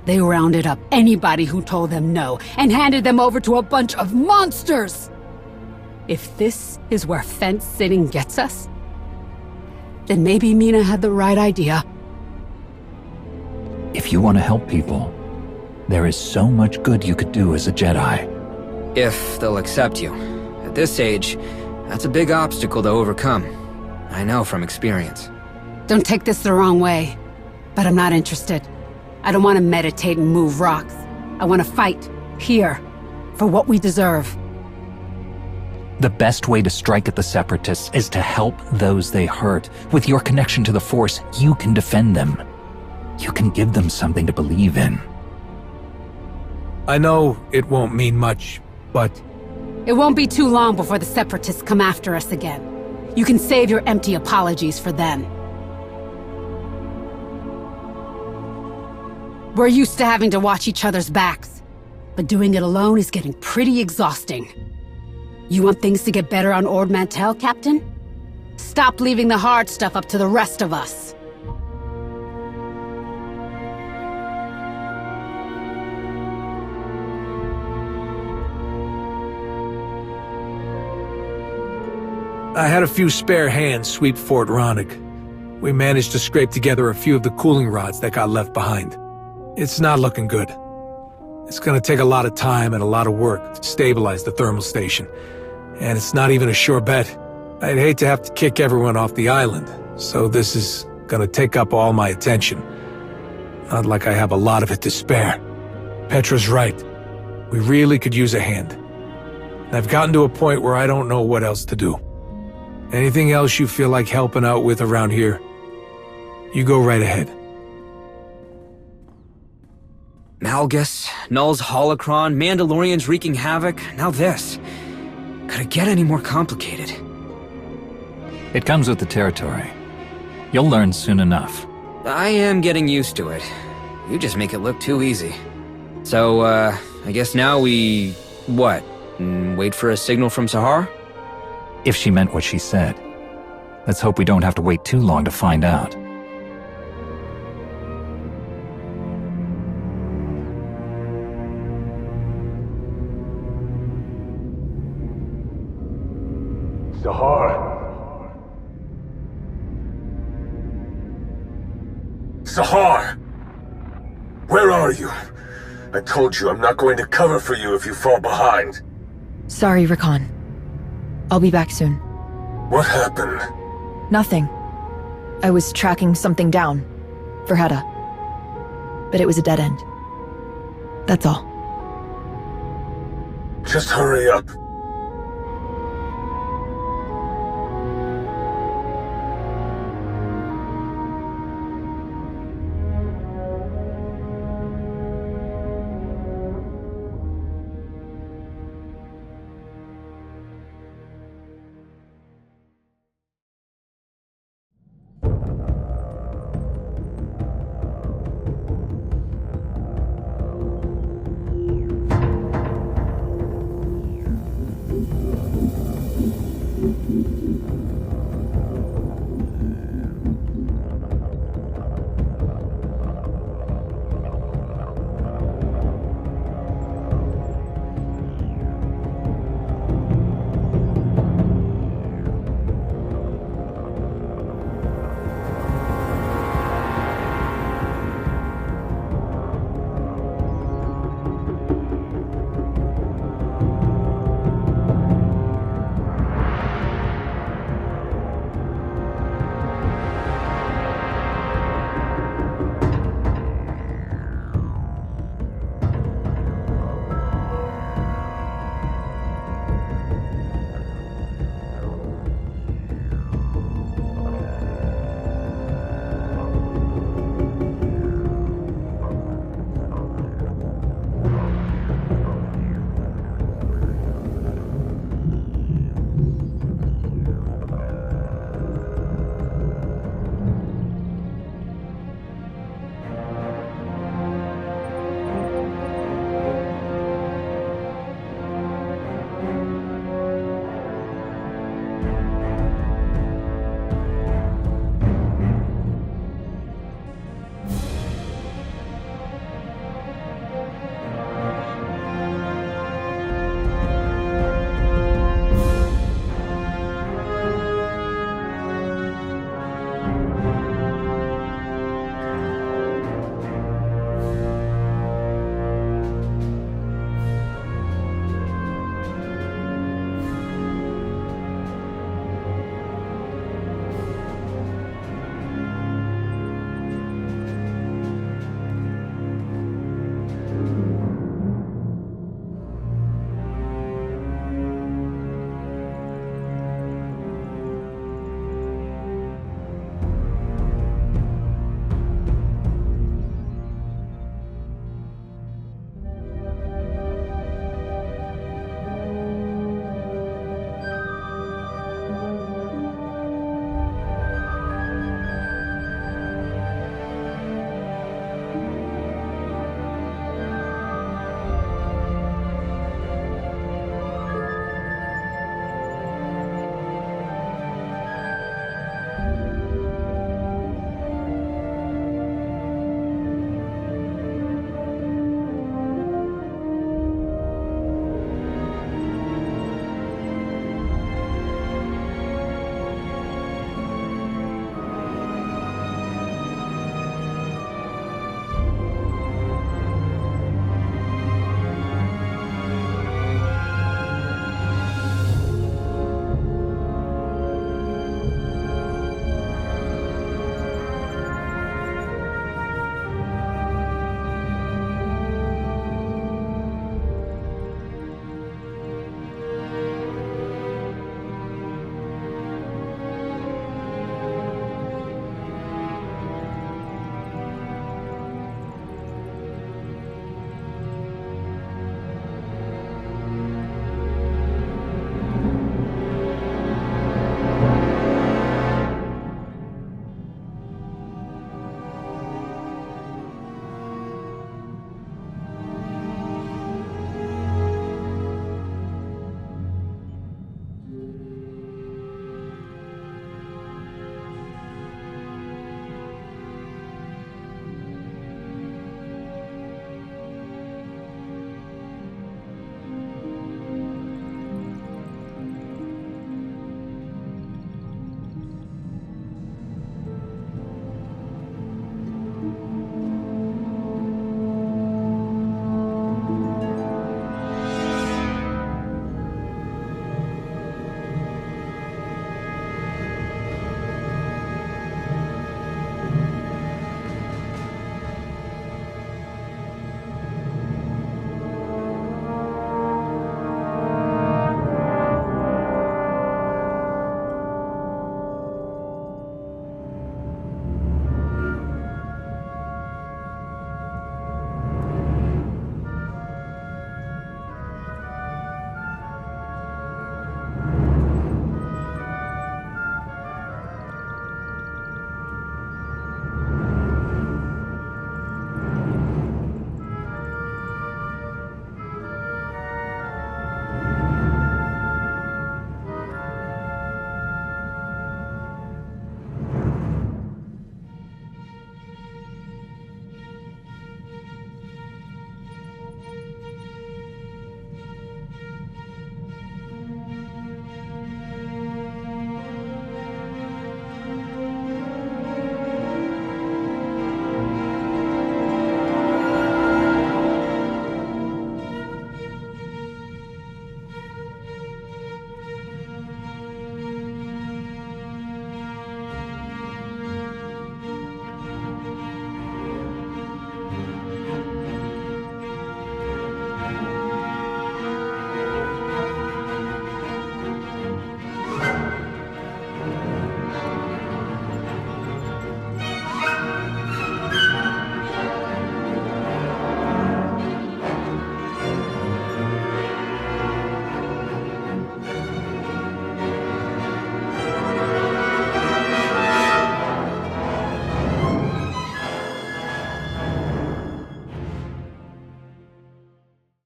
They rounded up anybody who told them no, and handed them over to a bunch of monsters! If this is where fence-sitting gets us, then maybe Mina had the right idea. If you want to help people, there is so much good you could do as a Jedi. If they'll accept you. At this age, that's a big obstacle to overcome. I know from experience. Don't take this the wrong way, but I'm not interested. I don't want to meditate and move rocks. I want to fight, here, for what we deserve. The best way to strike at the Separatists is to help those they hurt. With your connection to the Force, you can defend them. You can give them something to believe in. I know it won't mean much, but... It won't be too long before the Separatists come after us again. You can save your empty apologies for then. We're used to having to watch each other's backs, but doing it alone is getting pretty exhausting. You want things to get better on Ord Mantell, Captain? Stop leaving the hard stuff up to the rest of us. I had a few spare hands sweep Fort Ronig. We managed to scrape together a few of the cooling rods that got left behind. It's not looking good. It's gonna take a lot of time and a lot of work to stabilize the thermal station. And it's not even a sure bet. I'd hate to have to kick everyone off the island, so this is gonna take up all my attention. Not like I have a lot of it to spare. Petra's right. We really could use a hand. And I've gotten to a point where I don't know what else to do. Anything else you feel like helping out with around here, you go right ahead. Malgus, Null's holocron, Mandalorians wreaking havoc, now this. Could it get any more complicated? It comes with the territory. You'll learn soon enough. I am getting used to it. You just make it look too easy. So, I guess now we... what? Wait for a signal from Sahar? If she meant what she said. Let's hope we don't have to wait too long to find out. Sahar! Sahar! Where are you? I told you I'm not going to cover for you if you fall behind. Sorry, Ri'kan. I'll be back soon. What happened? Nothing. I was tracking something down. For Hedda. But it was a dead end. That's all. Just hurry up.